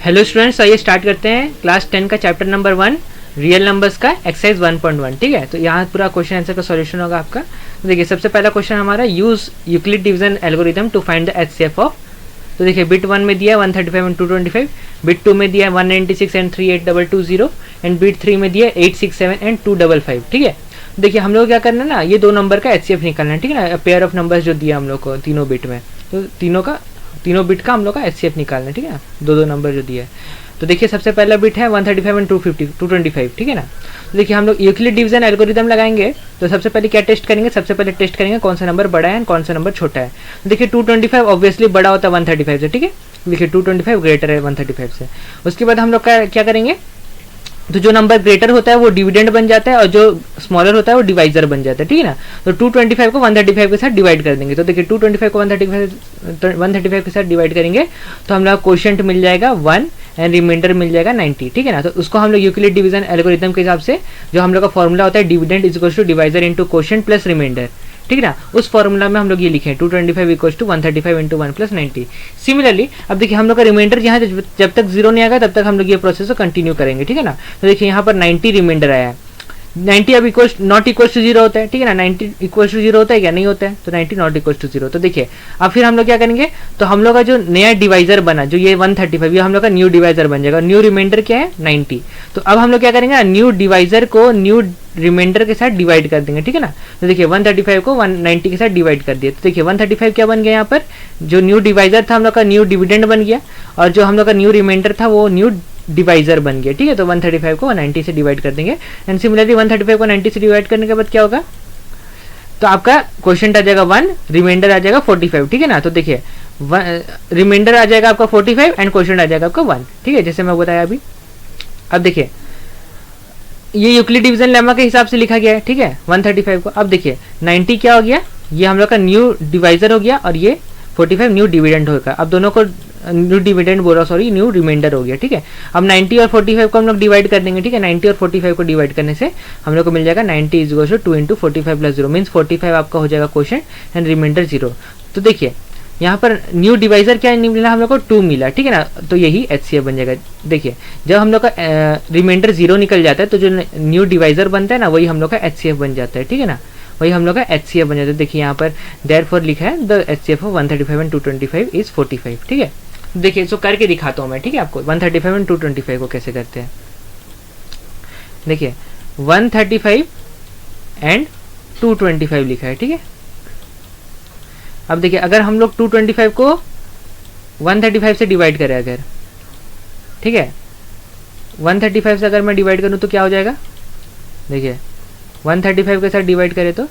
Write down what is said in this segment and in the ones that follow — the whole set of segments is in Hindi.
हेलो स्टूडेंट्स, आइए स्टार्ट करते हैं क्लास 10 का चैप्टर नंबर 1 रियल नंबर्स का एक्सरसाइज 1.1। ठीक है, तो यहाँ पूरा क्वेश्चन आंसर का सॉल्यूशन होगा आपका। तो देखिए सबसे पहला क्वेश्चन हमारा, use Euclid division algorithm to find the HCF of. तो देखिए बिट 1 में दिया है 135 एंड 225, बिट 2 में दिया है 196 एंड 38220 एंड बिट 3 में दिया है 867 एंड 255। ठीक है, देखिए हम लोग क्या करना है ना, ये दो नंबर का एचसीएफ निकालना है। ठीक है ना, पेयर ऑफ नंबर्स जो दिया हम लोग को तीनों बिट में, तो तीनों बिट का हम लोग का एचसीएफ निकालना है। ठीक है, दो नंबर जो दिया है। तो देखिए सबसे पहला बिट है 135 एंड 225। ठीक है ना, तो देखिए हम लोग यूक्लिड डिवीजन एल्गोरिथम लगाएंगे। तो सबसे पहले क्या टेस्ट करेंगे, सबसे पहले टेस्ट करेंगे कौन सा नंबर बड़ा है और कौन सा नंबर छोटा है। तो देखिए 225 ऑब्वियसली बड़ा होता है 135 से। ठीक है, देखिए 225 ग्रेटर है 135 से। उसके बाद हम लोग क्या करेंगे, तो जो नंबर ग्रेटर होता है वो डिविडेंड बन जाता है और जो स्मॉलर होता है वो डिवाइजर बन जाता है। ठीक है ना, तो 225 को 135 के साथ डिवाइड कर देंगे। तो देखिए 225 को 135 के साथ डिवाइड करेंगे तो हम लोग क्वोशिएंट मिल जाएगा 1 एंड रिमाइंडर मिल जाएगा 90। ठीक है ना, तो उसको हम लोग यूक्लिड डिवीजन एल्गोरिथम के हिसाब से जो हम लोग का फॉर्मूला होता है dividend is equal to divisor into quotient plus remainder. ठीक है ना, उस फॉर्मूला में हम लोग ये लिखे 225 equal to 135 into 1 plus 90। Similarly अब देखिए हम लोग का रिमाइंडर यहाँ जब तक जीरो नहीं आएगा तब तक हम लोग ये प्रोसेस को कंटिन्यू करेंगे। ठीक है ना, तो देखिए यहाँ पर 90 रिमाइंडर आया है। 90 अब नॉट इक्वल टू जीरो होता है। ठीक है ना, 90 इक्वल टू जीरो होता है क्या, नहीं होता है, तो 90 नॉट इक्वल टू जीरो। तो देखिए अब फिर हम लोग क्या करेंगे, तो हम लोग का जो नया डिवाइजर बना, जो ये 135, ये हम लोग का न्यू डिवाइजर बन जाएगा। न्यू रिमाइंडर क्या है 90। तो अब हम लोग क्या करेंगे, न्यू डिवाइजर को न्यू रिमाइंडर के साथ डिवाइड कर देंगे। ठीक है ना, तो देखिए 135 को 190 के साथ डिवाइड कर दिया। तो देखिए 135 क्या बन गया, यहाँ पर जो न्यू डिवाइजर था हम लोग का न्यू डिविडेंड बन गया और जो हम लोग का न्यू रिमाइंडर था वो न्यू डिवाइजर बन गया। ठीक है, तो 135 को 190 से डिवाइड कर देंगे एंड सिमिलरली 135 को 90 से डिवाइड करने के बाद क्या होगा, तो आपका क्वोशिएंट आ जाएगा 1, रिमाइंडर आ जाएगा 45। ठीक है ना, तो देखिए रिमाइंडर आ जाएगा आपका 45 एंड क्वोशिएंट आ जाएगा आपका 1। ठीक है, जैसे मैं बताया अभी। अब देखिए ये यूक्लिड डिवीजन लेमा के हिसाब से लिखा गया है। ठीक है, 135 को। अब देखिए 90 क्या हो गया, ये हम लोग का न्यू डिवाइजर हो गया और ये 45 न्यू डिविडेंड होगा। अब दोनों को न्यू डिविडेंड बोला, सॉरी न्यू रिमाइंडर हो गया। ठीक है, अब 90 और 45 को हम लोग डिवाइड कर देंगे। ठीक है, 90 और 45 को डिवाइड करने से हम लोग को मिल जाएगा 90 is equal to 2 into 45 plus 0 means 45 आपका हो जाएगा क्वोशिएंट एंड रिमाइंडर 0। तो देखिए यहाँ पर न्यू डिवाइजर क्या मिला, हम लोग को 2 मिला। ठीक है ना, तो यही एचसीएफ बन जाएगा। देखिए जब हम लोग का रिमाइंडर 0 निकल जाता है तो जो न्यू डिवाइजर बनता है ना वही हम लोग का एचसीएफ बन जाता है। ठीक है ना, वही हम लोग का एचसीएफ बन जाता है। देखिए यहाँ पर देयरफॉर लिखा है the HCF of 135 and 225 is 45। ठीक है, देखिए इसको करके दिखाता हूँ मैं। ठीक है, आपको 135 एंड 225 को कैसे करते हैं। देखिए 135 एंड 225 लिखा है। ठीक है, अब देखिए अगर हम लोग 225 को 135 से डिवाइड करें अगर, ठीक है 135 से अगर मैं डिवाइड करूं तो क्या हो जाएगा, देखिए 135 के साथ डिवाइड करें तो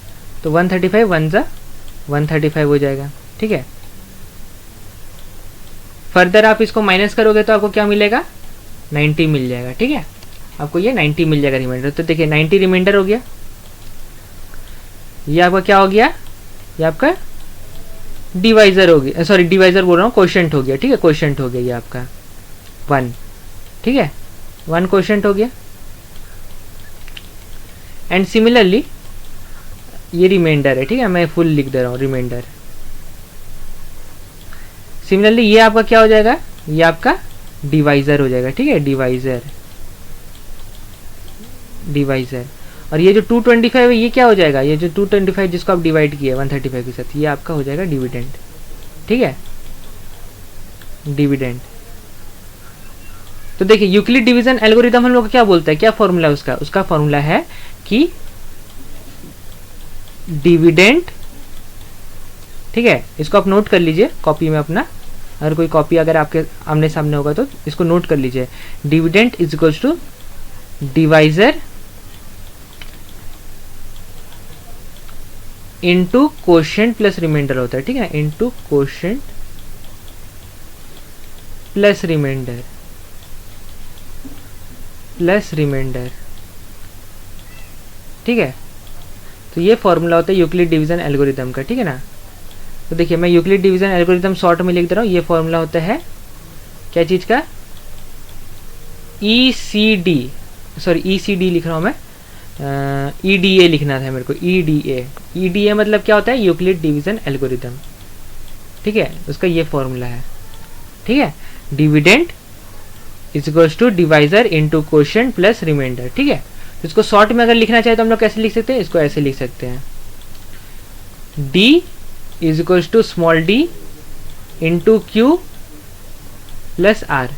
135 1 जा 135 हो जाएगा। ठीक है, फर्दर आप इसको माइनस करोगे तो आपको क्या मिलेगा, 90 मिल जाएगा। ठीक है, आपको ये 90 मिल जाएगा रिमाइंडर। तो देखिए 90 रिमाइंडर हो गया, ये आपका क्या हो गया, ये आपका डिवाइजर हो गया, सॉरी डिवाइजर बोल रहा हूँ, क्वोशिएंट हो गया। ठीक है, क्वोशिएंट हो गया ये आपका 1। ठीक है, 1 क्वोशिएंट हो गया एंड सिमिलरली ये रिमाइंडर है। ठीक है, मैं फुल लिख दे रहा हूँ रिमाइंडर। सिमिलरली ये आपका क्या हो जाएगा, ये आपका डिवाइजर हो जाएगा। ठीक है, डिवाइजर और ये जो 225 है ये क्या हो जाएगा, ये जो 225 जिसको आप डिवाइड किया 135 के साथ, ये आपका हो जाएगा डिविडेंड। ठीक है, डिविडेंड। तो देखिए यूक्लिड डिवीजन एल्गोरिथम हम लोग क्या बोलते हैं, क्या फॉर्मूला है उसका, उसका फॉर्मूला है कि डिविडेंड। ठीक है, इसको आप नोट कर लीजिए कॉपी में अपना, अगर कोई कॉपी अगर आपके आमने सामने होगा तो इसको नोट कर लीजिए। Dividend is equal to divisor into quotient plus remainder होता है। ठीक है, इनटू क्वोशिएंट प्लस रिमाइंडर ठीक है, तो ये फॉर्मूला होता है यूक्लिड डिवीजन एल्गोरिथम का। ठीक है ना, तो देखिए मैं यूक्लिड डिवीजन एल्गोरिथम शॉर्ट में लिख दे रहा हूँ। ये फॉर्मूला होता है क्या चीज का, ECD, सॉरी ECD लिख रहा हूँ मैं, EDA लिखना था मेरे को, EDA मतलब क्या होता है, यूक्लिड डिवीजन एल्गोरिथम। ठीक है, उसका ये फॉर्मूला है। ठीक है, dividend is equals to divisor into quotient plus remainder, ठीक है। तो इसको शॉर्ट में अगर लिखना चाहे तो हम लोग कैसे लिख सकते हैं, इसको ऐसे लिख सकते हैं, D is equals to small D into Q plus R,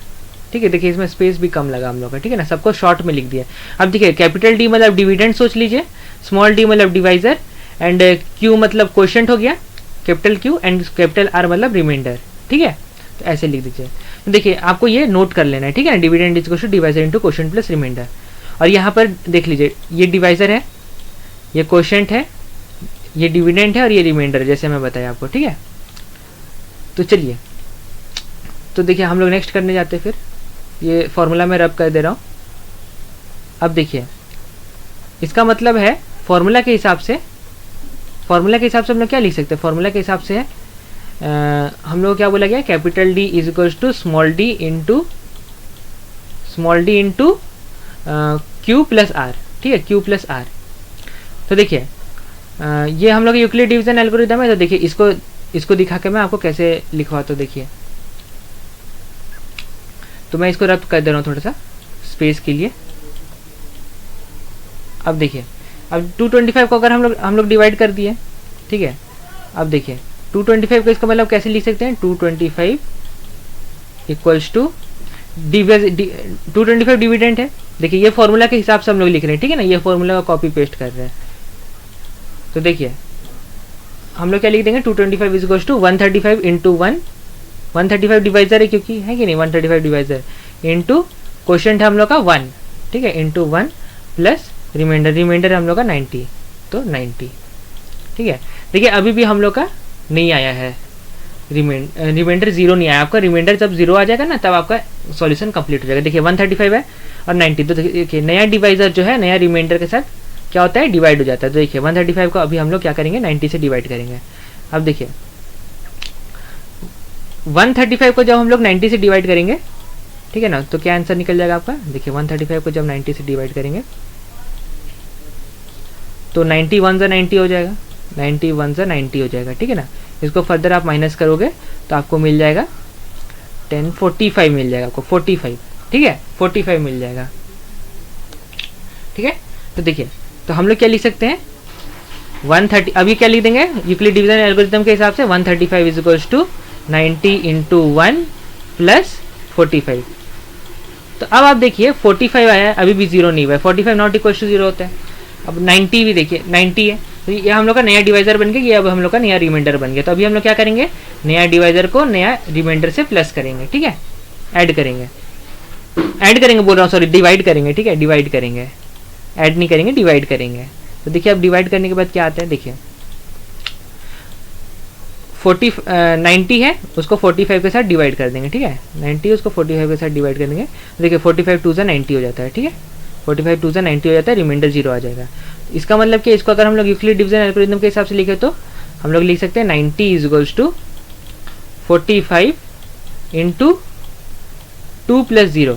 ठीक है। देखिए इसमें स्पेस भी कम लगा हम लोग का, ठीक है ना, सबको शॉर्ट में लिख दिया। अब देखिए कैपिटल डी मतलब डिविडेंड सोच लीजिए, स्मॉल डी मतलब डिवाइजर, एंड क्यू मतलब क्वोशिएंट हो गया capital Q, and capital R मतलब रिमाइंडर, ठीक है। तो ऐसे लिख दीजिए। तो देखिए आपको ये नोट कर लेना है, ठीक है ना, dividend is equal to divisor into quotient plus remainder. और यहाँ पर देख लीजिए ये डिवाइजर है, ये क्वोशिएंट है, ये डिविडेंड है और ये रिमाइंडर, जैसे मैं बताया आपको, ठीक है। तो चलिए, तो देखिए हम लोग नेक्स्ट करने जाते हैं। फिर ये फॉर्मूला मैं रब कर दे रहा हूँ। अब देखिए इसका मतलब है फॉर्मूला के हिसाब से हम लोग क्या लिख सकते हैं, फॉर्मूला के हिसाब से है हम लोग क्या बोला गया, capital D is equals to small D into Q plus R, ठीक है, क्यू प्लस आर। तो देखिए ये हम लोग यूक्लिड डिवीजन एल्गोरिथम है। तो देखिए इसको दिखा के मैं आपको कैसे लिखवाता हूँ। देखिए तो मैं इसको रब कर दे रहा हूँ थोड़ा सा स्पेस के लिए। अब देखिए अब 225 को अगर हम लोग डिवाइड कर दिए, ठीक है। अब देखिए 225 को इसका मतलब कैसे लिख सकते हैं, 225 इक्वल्स टू 225 डिविडेंड है। देखिए ये फॉर्मूला के हिसाब से हम लोग लिख रहे हैं, ठीक है ना, ये फॉर्मूला का कॉपी पेस्ट कर रहे हैं। तो देखिए हम लोग क्या लिख देंगे, 225 is equals to 135 into 135 divisor है क्योंकि है कि नहीं, 135 डिवाइजर इंटू क्वोशिएंट है हम लोग का 1, ठीक है, इंटू 1 प्लस रिमाइंडर हम लोग का 90, तो 90, ठीक है। देखिए अभी भी हम लोग का नहीं आया है रिमाइंडर, जीरो नहीं आया आपका। रिमाइंडर जब जीरो आ जाएगा ना तब आपका सॉल्यूशन कंप्लीट हो जाएगा। देखिए 135 है और 90, तो देखिए नया डिवाइजर जो है नया रिमाइंडर के साथ क्या होता है, डिवाइड हो जाता है। तो देखिए 135 को अभी हम लोग क्या करेंगे, 90 से डिवाइड करेंगे। अब देखिए 135 को जब हम लोग 90 से डिवाइड करेंगे, ठीक है ना, तो क्या आंसर निकल जाएगा आपका। देखिए 135 को जब 90 से डिवाइड करेंगे तो 90 1 जा 90 हो जाएगा, 90 1 जा 90 हो जाएगा, ठीक है ना। इसको फर्दर आप माइनस करोगे तो आपको मिल जाएगा 1045 मिल जाएगा आपको, 45, ठीक है, 45 मिल जाएगा, ठीक है। तो देखिए तो हम लोग क्या लिख सकते हैं, 130, अभी क्या लिख देंगे यूक्लिड डिवीजन एल्गोरिथम के हिसाब से 135 is equals to 90 into 1 plus 45। तो अब आप देखिए 45 आया है, अभी भी जीरो नहीं हुआ है, 45 नॉट इक्वल्स टू जीरो होता है। अब 90 भी देखिए 90 है, तो ये हम लोग का नया डिवाइजर बन गया, ये अब हम लोग का नया रिमाइंडर बन गया। तो अभी हम लोग क्या करेंगे, नया डिवाइजर को नया रिमाइंडर से प्लस करेंगे, ठीक है, ऐड करेंगे बोल रहा हूँ, सॉरी डिवाइड करेंगे, ठीक है, डिवाइड करेंगे, ऐड नहीं करेंगे, डिवाइड करेंगे। तो देखिए अब डिवाइड करने के बाद क्या आता है, देखिए 90 है उसको 45 के साथ डिवाइड कर देंगे, ठीक है, 90 उसको 45 के साथ डिवाइड कर देंगे। तो देखिए 45 2 90 हो जाता है, ठीक है, 45 2 90 हो जाता है, रिमाइंडर जीरो आ जाएगा। इसका मतलब कि इसको अगर हम लोग यूक्लिड डिवीजन एल्गोरिथम के हिसाब से लिखे तो हम लोग लिख सकते हैं 90 is equals to 45 into 2 plus 0,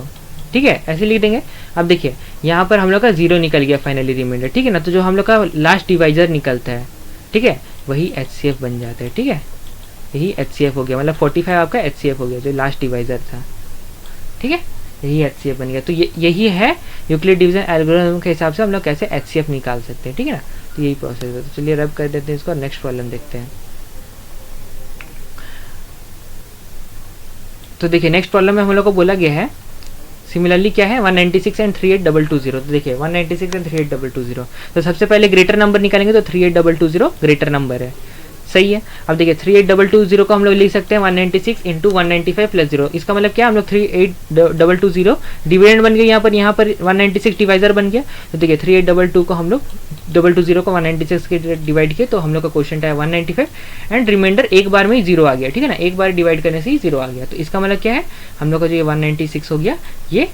ठीक है, ऐसे लिख देंगे। अब देखिए यहाँ पर हम लोग का जीरो निकल गया फाइनली रिमाइंडर, ठीक है ना। तो जो हम लोग का लास्ट डिवाइजर निकलता है, ठीक है, वही HCF बन जाता है, ठीक है, यही HCF हो गया, मतलब 45 आपका HCF हो गया जो लास्ट डिवाइजर था, ठीक है, यही HCF बन गया। तो यही है यूक्लिड डिवीजन एल्गोरिथम के हिसाब से हम लोग कैसे HCF निकाल सकते हैं, ठीक है ना। तो यही प्रोसेस है। तो चलिए रब कर देते हैं इसको, नेक्स्ट प्रॉब्लम देखते हैं। तो देखिए नेक्स्ट प्रॉब्लम में हम लोग को बोला गया है सिमिलरली क्या है 196 एंड 38220। तो देखिए 196 एंड 38220, तो सबसे पहले ग्रेटर नंबर निकालेंगे तो 38220 ग्रेटर नंबर है, सही है। अब देखिए 38220 को हम लोग लिख सकते हैं 196 इंटू 195 प्लस 0। इसका मतलब क्या, हम लोग 38220 डिविडेंड बन गया, यहाँ पर 196 डिवाइजर बन गया। तो देखिए 3822 को हम लोग 220 को 196 के डिवाइड किए तो हम लोग का क्वेश्चन आया 195 एंड रिमाइंडर एक बार में ही जीरो आ गया, ठीक है ना, एक बार डिवाइड करने से ही जीरो आ गया। तो इसका मतलब क्या है, हम लोग का जो ये 196 हो गया, ये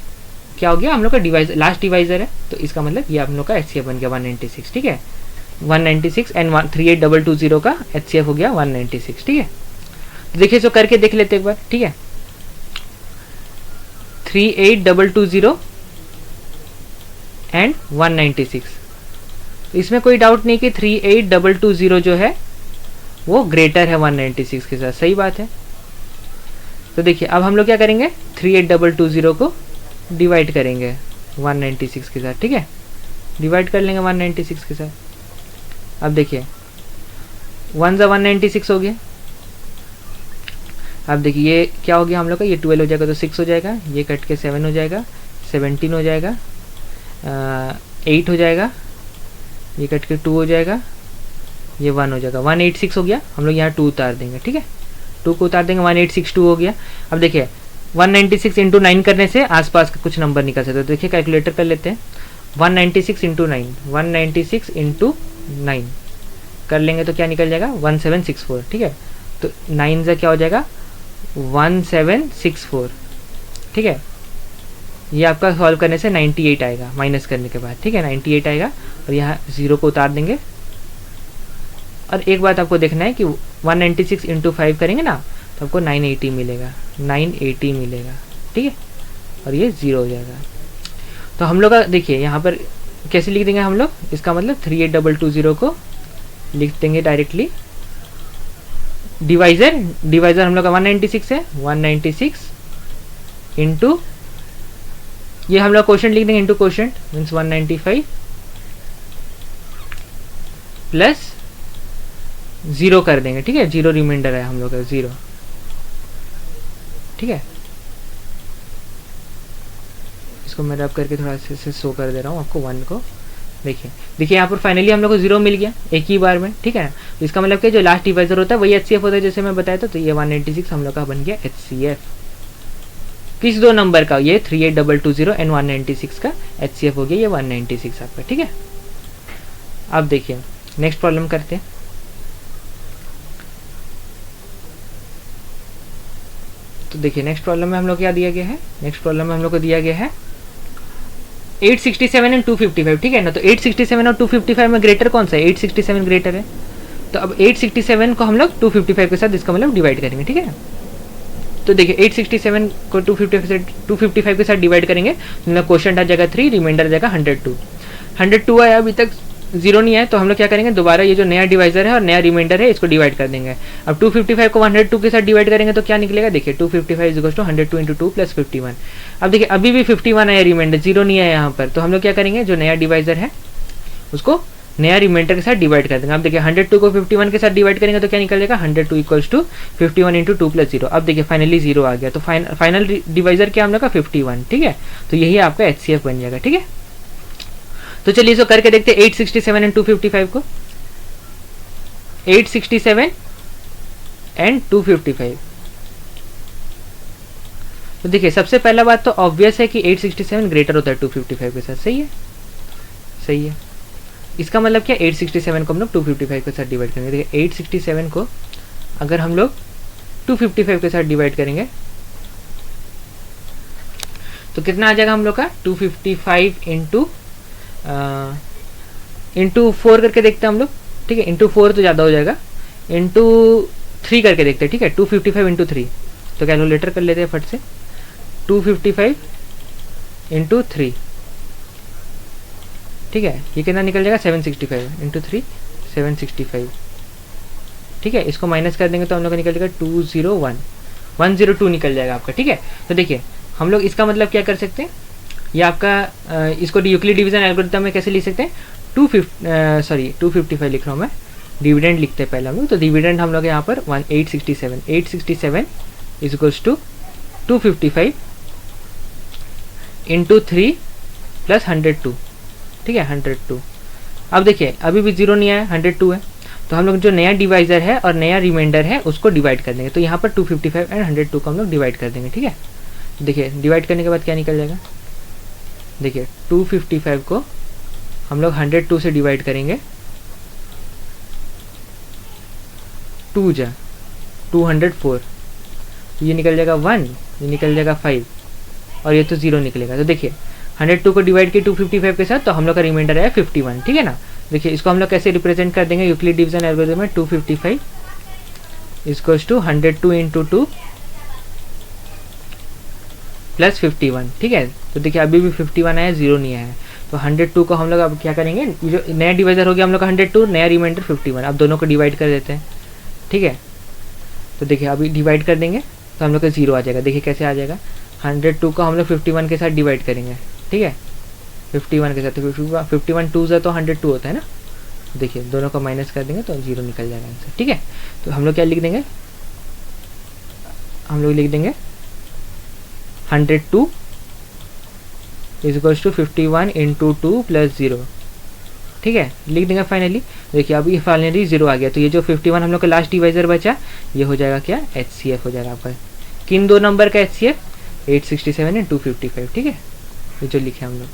क्या हो गया, हम लोग का डिवाइजर लास्ट डिवाइजर है। तो इसका मतलब ये हम लोग का HCF बन गया 196, ठीक है, 196 एंड 38220 का HCF हो गया 196, ठीक है। तो देखिए इसको करके देख लेते एक बार, ठीक है, 38220 एंड 196। तो इसमें कोई डाउट नहीं कि 38220 जो है वो ग्रेटर है 196 के साथ, सही बात है। तो देखिए अब हम लोग क्या करेंगे, 38220 को डिवाइड करेंगे 196 के साथ, ठीक है, डिवाइड कर लेंगे 196 के साथ। अब देखिए 1 ज़ा 196 हो गया। अब देखिए ये क्या हो गया हम लोग का, ये 12 हो जाएगा तो 6 हो जाएगा, ये कट के 7 हो जाएगा, 17 हो जाएगा, 8 हो जाएगा, ये कट के 2 हो जाएगा, ये 1 हो जाएगा, 186 हो गया। हम लोग यहाँ 2 उतार देंगे, ठीक है, 2 को उतार देंगे, 1862 हो गया। अब देखिए 196 इंटू 9 करने से आसपास का कुछ नंबर निकल सकते हैं। तो देखिए कैलकुलेटर कर लेते हैं, 196 इंटू 9, 196 इंटू 9 कर लेंगे तो क्या निकल जाएगा 1764, ठीक है। तो 9 से क्या हो जाएगा 1764, ठीक है। ये आपका सॉल्व करने से 98 आएगा माइनस करने के बाद, ठीक है, 98 आएगा। और यहाँ 0 को उतार देंगे। और एक बात आपको देखना है कि 196 इंटू 5 करेंगे ना तो आपको 980 मिलेगा, 980 मिलेगा, ठीक है, और ये 0 हो जाएगा। तो हम लोग का देखिए यहाँ पर कैसे लिख देंगे हम लोग, इसका मतलब 38220 को लिख देंगे डायरेक्टली। डिवाइजर हम लोग का 196 है, 196 इंटू ये हम लोग क्वोशंट लिख देंगे, इंटू क्वोशंट मीन्स 195 प्लस 0 कर देंगे, ठीक है, 0 रिमाइंडर है हम लोग का 0, ठीक है। इसको मैं रब करके थोड़ा से शो कर दे रहा हूँ आपको 1 को। देखिए यहाँ पर फाइनली हम लोग को 0 मिल गया एक ही बार में, ठीक है। तो इसका मतलब कि जो लास्ट डिवाइजर होता है वही HCF होता है, जैसे मैं बताया था। तो ये 196 हम लोग का बन गया HCF। किस दो नंबर का, ये 38220 एंड 196 का HCF हो गया ये 196 आपका, ठीक है। अब देखिए नेक्स्ट प्रॉब्लम करते हैं। तो देखिए नेक्स्ट प्रॉब्लम में हम लोग क्या दिया गया है, नेक्स्ट प्रॉब्लम में हम लोग को दिया गया है 867 एंड 255, ठीक है ना। तो 867 और 255 में ग्रेटर कौन सा है, 867 ग्रेटर है। तो अब 867 को हम लोग 255 के साथ इसका मतलब डिवाइड करेंगे, ठीक है। तो देखिए 867 को 255 के साथ डिवाइड करेंगे तो मतलब क्वोशंट आ जाएगा 3, रिमाइंडर आ जाएगा 102 आया, अभी तक 0 नहीं आया। तो हम लोग क्या करेंगे, दोबारा ये जो नया डिवाइजर है और नया रिमाइंडर है इसको डिवाइड कर देंगे। अब 255 को 102 के साथ डिवाइड करेंगे तो क्या निकलेगा, देखिए 255 इक्वल्स टू 102 इंटू 2 प्लस 51। अब देखिए अभी भी 51 आया रिमाइंडर, 0 नहीं आया यहाँ पर। तो हम लोग क्या करेंगे, जो नया डिवाइजर है उसको नया रिमाइंडर के साथ डिवाइड कर देंगे। अब देखिए 102 को 51 के साथ डिवाइड करेंगे तो क्या निकल जाएगा 102 इक्वल्स टू 51 इंटू 2 प्लस 0। अब देखिए फाइनली 0 आ गया। तो फाइनल डिवाइजर क्या हम लोग का 51, ठीक है। तो यही आपका HCF बन जाएगा, ठीक है। तो चलिए इसको करके देखते हैं 867 एंड 255 को, 867 एंड 255। तो देखिए सबसे पहला बात तो ऑब्वियस है कि 867 ग्रेटर होता है 255 के साथ, सही है, सही है। इसका मतलब क्या, 867 को हम लोग 255 के साथ डिवाइड करेंगे। देखिए 867 को अगर हम लोग 255 के साथ डिवाइड करेंगे तो कितना आ जाएगा हम लोग का 255 इंटू 4 करके देखते हैं हम लोग, ठीक है। इंटू 4 तो ज़्यादा हो जाएगा, इंटू 3 करके देखते हैं, ठीक है। 255 इंटू 3, तो कैलकुलेटर कर लेते हैं फट से, 255 इंटू 3, ठीक है। ये कितना निकल जाएगा 765 इंटू 3 765, ठीक है। इसको माइनस कर देंगे तो हम लोग का निकल जाएगा 102 निकल जाएगा आपका, ठीक है। तो देखिए हम लोग इसका मतलब क्या कर सकते हैं, ये आपका इसको यूक्लिड डिवीजन एल्गोरिथम में कैसे लिख सकते हैं, 255 लिख रहा हूँ मैं, डिविडेंड लिखते हैं पहले हम लोग। तो डिविडेंड हम लोग यहाँ पर 867 is equals to 255 into 3 plus 102, ठीक है, 102। अब देखिए अभी भी 0 नहीं आया, 102 है। तो हम लोग जो नया डिवाइजर है और नया रिमाइंडर है उसको डिवाइड कर देंगे। तो यहाँ पर 255 एंड 102 को हम लोग डिवाइड कर देंगे, ठीक है। देखिए डिवाइड करने के बाद क्या निकल जाएगा, देखिए 255 को हम लोग 102 से डिवाइड करेंगे, 2 जा 204, ये निकल जाएगा 1, ये निकल जाएगा 5 और ये तो 0 निकलेगा। तो देखिए 102 को डिवाइड किया 255 के साथ तो हम लोग का रिमाइंडर आया 51, ठीक है ना। देखिए इसको हम लोग कैसे रिप्रेजेंट कर देंगे यूक्लिड डिवीजन एल्गोरिथम में, 255 इक्वल्स टू 102 इंटू 2 प्लस 51, ठीक है। तो देखिए अभी भी 51 आया, 0 नहीं आया है। तो 102 को हम लोग अब क्या करेंगे, जो नया डिवाइजर हो गया हम लोग का 102, नया रिमाइंडर 51, अब दोनों को डिवाइड कर देते हैं, ठीक है। तो देखिए अभी डिवाइड कर देंगे तो हम लोग का 0 आ जाएगा। देखिए कैसे आ जाएगा, 102 को हम लोग 51 के साथ डिवाइड करेंगे, ठीक है, 51 के साथ, तो 51 टू तो 102 होता है ना, देखिए दोनों को माइनस कर देंगे तो 0 निकल जाएगा आंसर, ठीक है। तो हम लोग क्या लिख देंगे, हम लोग लिख देंगे 102 is equals to 51 into 2 plus 0, ठीक है, लिख देंगे फाइनली। देखिए अब ये फाइनली 0 आ गया, तो ये जो 51 हम लोग का लास्ट डिवाइजर बचा, ये हो जाएगा क्या, HCF हो जाएगा आपका। किन दो नंबर का HCF, 867 एंड 255, ठीक है, ये जो लिखे हम लोग।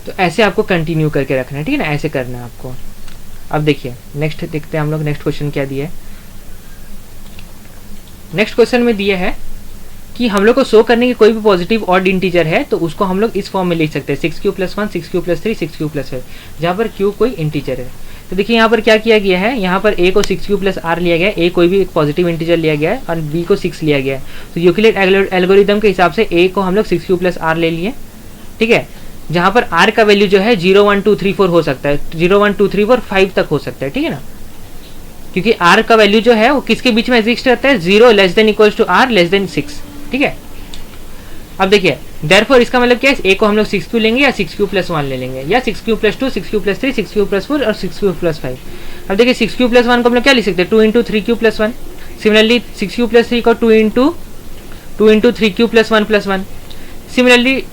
तो ऐसे आपको कंटिन्यू करके रखना है, ठीक है ना, ऐसे करना है आपको। अब देखिए नेक्स्ट देखते हैं हम लोग, नेक्स्ट क्वेश्चन क्या दिया है। नेक्स्ट क्वेश्चन में दिया है कि हम लोग को शो करने की कोई भी पॉजिटिव ऑड इंटीजर है तो उसको हम लोग इस फॉर्म में लिख सकते हैं, 6q + 1, 6q + 3, 6q + 5, जहाँ पर q कोई इंटीजर है। तो देखिए यहाँ पर क्या किया गया है, यहाँ पर a को 6q + r लिया गया है, a कोई भी एक पॉजिटिव इंटीजर लिया गया है और b को 6 लिया गया है। तो यूक्लिड एल्गोरिदम के हिसाब से a को हम लोग 6q + r ले लिए, ठीक है, जहाँ पर r का वैल्यू जो है 0, 1, 2, 3, 4 हो सकता है, 0, 1, 2, 3, 4, 5 तक हो सकता है, ठीक है ना, क्योंकि r का वैल्यू जो है वो किसके बीच में एग्जिस्ट करता है, 0 ≤ r <6, ठीक है। अब देखिए देयरफॉर इसका मतलब क्या है, a को हम लोग 6q लेंगे या 6q + 1 ले लेंगे, या 6q + 2, 6q + 3, 6q + 4 और 6q + 5। अब देखिए 6q + 1 को हम लोग क्या लिख सकते हैं, 2 × 3q + 1। सिमिलरली 6q + 3 को 2 × 3q + 1 + 1। सिमिलरली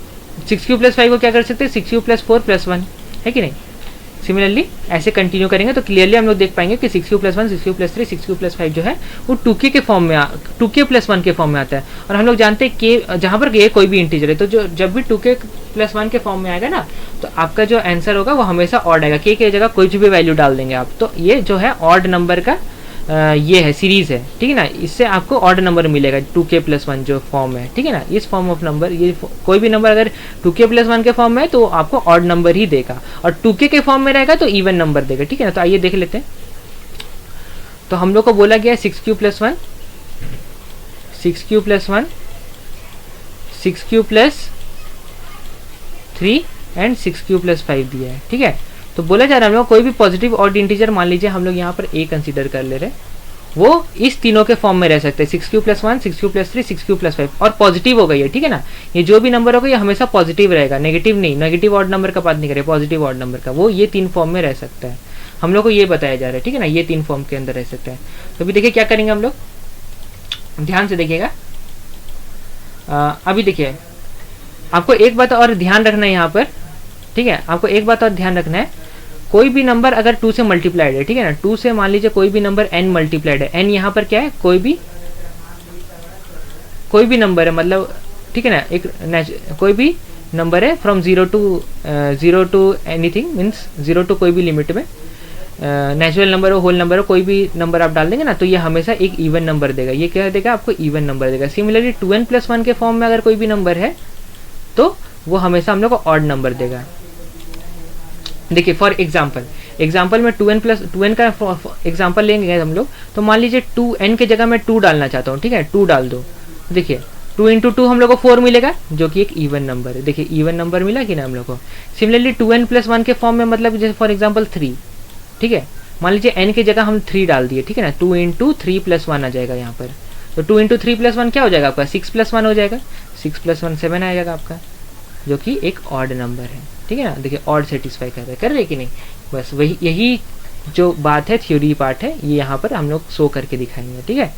6q + 5 को क्या कर सकते हैं, 6q + 4 + 1, है कि नहीं। सिमिलरली ऐसे कंटिन्यू करेंगे तो क्लियरली हम लोग देख पाएंगे कि 6q + 1, 6q + 3, 6q + 5 जो है वो 2k के फॉर्म में 2k + 1 के फॉर्म में आता है। और हम लोग जानते हैं कि जहाँ पर k कोई भी इंटीजर है, तो जो जब भी 2k + 1 के फॉर्म में आएगा ना, तो आपका जो आंसर होगा वो हमेशा ऑड आएगा, k की जगह कोई भी वैल्यू डाल देंगे आप। तो ये जो है ऑड नंबर का ये है सीरीज है, ठीक है ना, इससे आपको ऑड नंबर मिलेगा 2k + 1 जो फॉर्म है, ठीक है ना। इस फॉर्म ऑफ नंबर, ये कोई भी नंबर अगर 2k + 1 के फॉर्म में है तो आपको ऑड नंबर ही देगा, और 2k के फॉर्म में रहेगा तो इवन नंबर देगा, ठीक है ना। तो आइए देख लेते हैं। तो हम लोग को बोला गया 6q + 1, 6q + 1, 6q + 3 and 6q + 5 दिया है, ठीक है। तो बोला जा रहा है हम लोग कोई भी पॉजिटिव ऑड इंटीजर, मान लीजिए हम लोग यहाँ पर a कंसीडर कर ले रहे हैं, वो इस तीनों के फॉर्म में रह सकते हैं, 6q + 1, 6q + 3, 6q + 5, और पॉजिटिव हो गई है, ठीक है ना। ये जो भी नंबर होगा ये हमेशा पॉजिटिव रहेगा, नेगेटिव नहीं, नेगेटिव ऑड नंबर का बात नहीं करें, पॉजिटिव ऑड नंबर का, वो ये 3 फॉर्म में रह सकता है। हम लोग को ये बताया जा रहा है, ठीक है ना, ये 3 फॉर्म के अंदर रह सकता है। तो अभी देखिए क्या करेंगे हम लोग, ध्यान से देखिएगा। अभी देखिए आपको एक बात और ध्यान रखना है यहाँ पर, ठीक है, आपको एक बात और ध्यान रखना है, कोई भी नंबर अगर 2 से मल्टीप्लाइड है, ठीक है ना, 2 से मान लीजिए कोई भी नंबर n मल्टीप्लाइड है, n यहाँ पर क्या है, कोई भी नंबर है, मतलब ठीक है ना, एक कोई भी नंबर है from 0 to anything, means 0 to कोई भी लिमिट में, नेचुरल नंबर हो, होल नंबर हो, कोई भी नंबर आप डाल देंगे ना तो ये हमेशा एक इवन नंबर देगा, ये क्या देगा आपको, इवन नंबर देगा। सिमिलरली 2n + 1 के फॉर्म में अगर कोई भी नंबर है तो वो हमेशा हम लोग को ऑड नंबर देगा। देखिए फॉर एग्जाम्पल में 2n का एग्जाम्पल लेंगे हम लोग, तो मान लीजिए 2n की जगह मैं 2 डालना चाहता हूँ, ठीक है, 2 डाल दो। देखिए 2 × 2 हम लोग को 4 मिलेगा, जो कि एक इवन नंबर है, देखिए इवन नंबर मिला कि ना हम लोग को। सिमिलरली 2n + 1 के फॉर्म में, मतलब जैसे फॉर एग्जाम्पल 3, ठीक है, मान लीजिए n की जगह हम 3 डाल दिए, ठीक है ना, 2 × 3 + 1 आ जाएगा यहाँ पर। तो 2 × 3 + 1 क्या हो जाएगा आपका, 6 + 1 हो जाएगा, 6 + 1 7 आ जाएगा आपका, जो कि एक ऑड नंबर है, ठीक है ना। देखिए ऑड सेटिस्फाई कर रहे कि नहीं, बस वही, यही जो बात है, थ्योरी पार्ट है, ये यहाँ पर हम लोग शो करके दिखाएंगे, ठीक है।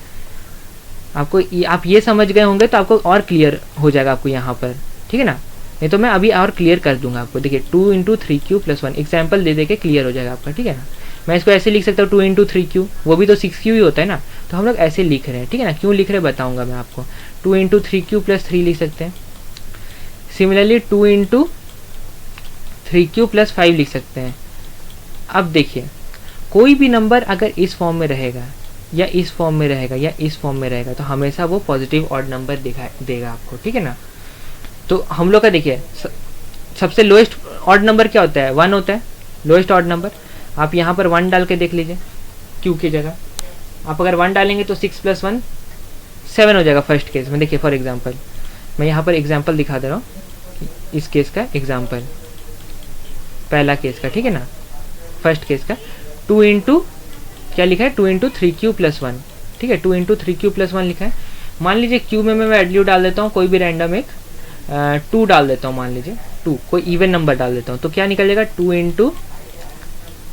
आपको आप ये समझ गए होंगे तो आपको और क्लियर हो जाएगा आपको यहाँ पर, ठीक है ना, नहीं तो मैं अभी और क्लियर कर दूंगा आपको। देखिए 2 × 3q + 1 एग्जाम्पल दे के क्लियर हो जाएगा आपका, ठीक है ना। मैं इसको ऐसे लिख सकता हूँ 2 × 3q, वो भी तो 6q ही होता है ना, तो हम लोग ऐसे लिख रहे हैं, ठीक है ना। क्यों लिख रहे हैं बताऊंगा मैं आपको। 2 × 3q + 3 लिख सकते हैं, सिमिलरली 2 × 3q + 5 लिख सकते हैं। अब देखिए कोई भी नंबर अगर इस फॉर्म में रहेगा या इस फॉर्म में रहेगा या इस फॉर्म में रहेगा तो हमेशा वो पॉजिटिव ऑड नंबर देगा आपको, ठीक है ना। तो हम लोग का देखिए सबसे लोएस्ट ऑड नंबर क्या होता है, 1 होता है लोएस्ट ऑड नंबर। आप यहाँ पर 1 डाल के देख लीजिए, q की जगह आप अगर 1 डालेंगे तो 6 + 1 7 हो जाएगा फर्स्ट केस में। देखिए फॉर एग्जाम्पल मैं यहाँ पर एग्जाम्पल दिखा दे रहा हूँ, इस केस का एग्जाम्पल, पहला केस का, ठीक है ना, फर्स्ट केस का। 2 × क्या लिखा है, 2 × 3q + 1, ठीक है, 2 × 3q + 1 लिखा है। मान लीजिए क्यू में मैं वैल्यू डाल देता हूँ कोई भी रैंडम एक 2 डाल देता हूँ, मान लीजिए 2 कोई इवन नंबर डाल देता हूँ, तो क्या निकल जाएगा 2 इंटू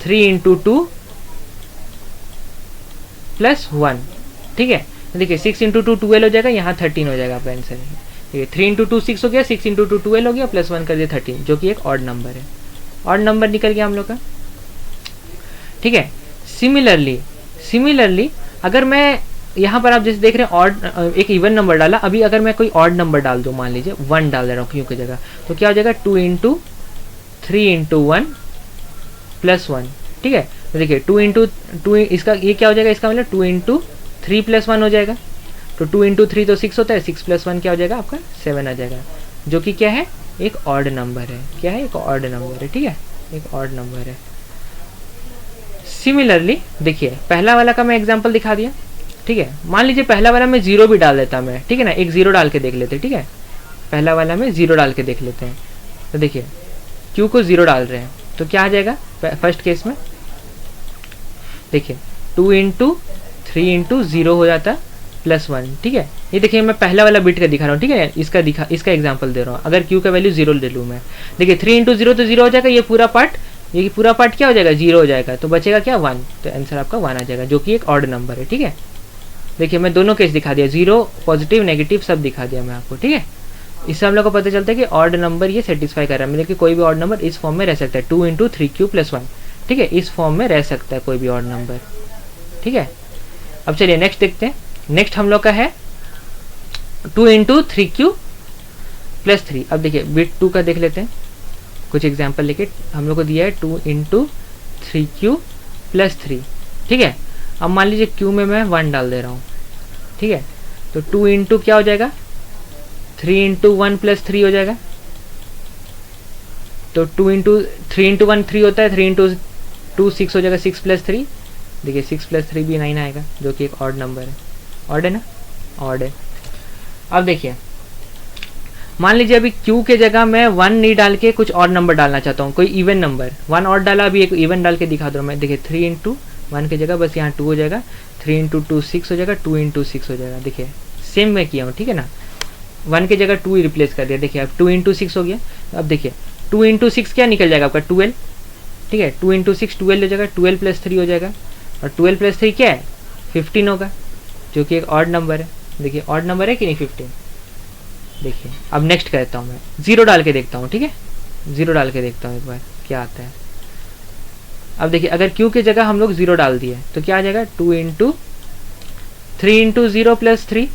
3 इंटू 2 प्लस 1, ठीक है। देखिए 6 इंटू 2 12 हो जाएगा, यहाँ 13 हो जाएगा आपका आंसर। ठीक है, 3 इंटू 2 6 हो गया, 6 इंटू 2 12 हो गया, प्लस 1 कर दिया 13, जो कि एक ऑड नंबर है। ऑड नंबर निकल गया हम लोग का, ठीक है। सिमिलरली अगर मैं यहाँ पर आप जैसे देख रहे हैं ऑड एक इवन नंबर डाला, अभी अगर मैं कोई ऑड नंबर डाल दूँ, मान लीजिए 1 डाल दे रहा हूँ क्यू की जगह, तो क्या हो जाएगा 2 इंटू 3 इंटू 1 प्लस 1, ठीक है। तो देखिए 2 इंटू 2 इसका ये क्या हो जाएगा, इसका मतलब 2 इंटू 3 प्लस 1 हो जाएगा। तो 2 इंटू 3 तो 6 होता है, 6 प्लस 1 क्या हो जाएगा आपका 7 आ जाएगा, जो कि क्या है एक ऑड नंबर है। क्या है, एक ऑड नंबर है, ठीक है, एक ऑड नंबर है। सिमिलरली देखिए पहला वाला का मैं एग्जांपल दिखा दिया, ठीक है। मान लीजिए पहला वाला में 0 भी डाल देता मैं, ठीक है ना, एक 0 डाल के देख लेते हैं, ठीक है। पहला वाला में 0 डाल के देख लेते हैं, तो देखिए क्यू को 0 डाल रहे हैं तो क्या आ जाएगा फर्स्ट केस में, देखिए 2 इंटू 3 इंटू 0 हो जाता प्लस 1, ठीक है। ये देखिए मैं पहला वाला बिट का दिखा रहा हूँ, ठीक है, इसका एग्जांपल दे रहा हूँ। अगर क्यू का वैल्यू 0 ले लूँ मैं, देखिए 3 इंटू 0 तो 0 हो जाएगा, ये पूरा पार्ट क्या हो जाएगा 0 हो जाएगा, तो बचेगा क्या 1, तो आंसर आपका 1 आ जाएगा, जो कि एक ऑड नंबर है, ठीक है। देखिए मैं दोनों केस दिखा दिया, 0 पॉजिटिव नेगेटिव सब दिखा दिया मैं आपको, ठीक है। इससे हम लोग को पता चलता है कि ऑड नंबर ये सेटिस्फाई कर रहा है, मतलब कि कोई भी ऑड नंबर इस फॉर्म में रह सकता है, 2 इंटू 3q प्लस 1, ठीक है, इस फॉर्म में रह सकता है कोई भी ऑड नंबर, ठीक है। अब चलिए नेक्स्ट देखते हैं। नेक्स्ट हम लोग का है 2 इंटू 3q प्लस 3। अब देखिए बिट 2 का देख लेते हैं, कुछ एग्जाम्पल लेके हम लोग को दिया है 2 इंटू 3q प्लस 3, ठीक है। अब मान लीजिए q में मैं 1 डाल दे रहा हूँ, ठीक है, तो 2 इंटू क्या हो जाएगा 3 इंटू 1 प्लस 3 हो जाएगा, तो 2 इंटू 3 इंटू 1 3 होता है, 3 इंटू 2 6 हो जाएगा, 6 प्लस 3, देखिए 6 प्लस 3 भी 9 आएगा, जो कि एक ऑड नंबर है। ऑड है ना, ऑड है। अब देखिए मान लीजिए अभी q के जगह मैं 1 नहीं डाल के कुछ और नंबर डालना चाहता हूँ, कोई इवन नंबर, 1 और डाला, अभी एक इवन डाल के दिखा दो मैं। देखिए 3 इंटू 1 की जगह बस यहाँ 2 हो जाएगा, 3 इंटू 2 6 हो जाएगा, 2 इंटू 6 हो जाएगा। देखिए सेम मैं किया हूँ, ठीक है ना, 1 की जगह 2 ही रिप्लेस कर दिया। देखिए अब 2 इंटू 6 हो गया। अब देखिए 2 इंटू 6 क्या निकल जाएगा आपका 12, ठीक है, 2 इंटू 6 12 हो जाएगा, 12 प्लस 3 हो जाएगा, और 12 प्लस 3 क्या है 15 होगा, जो कि एक ऑड नंबर है। देखिए ऑड नंबर है कि नहीं 15। देखिए अब नेक्स्ट करता हूँ मैं, 0 डाल के देखता हूँ, ठीक है, 0 डाल के देखता हूँ एक बार क्या आता है। अब देखिए अगर q की जगह हम लोग 0 डाल दिए तो क्या आ जाएगा 2 इंटू 3 इंटू 0 प्लस 3,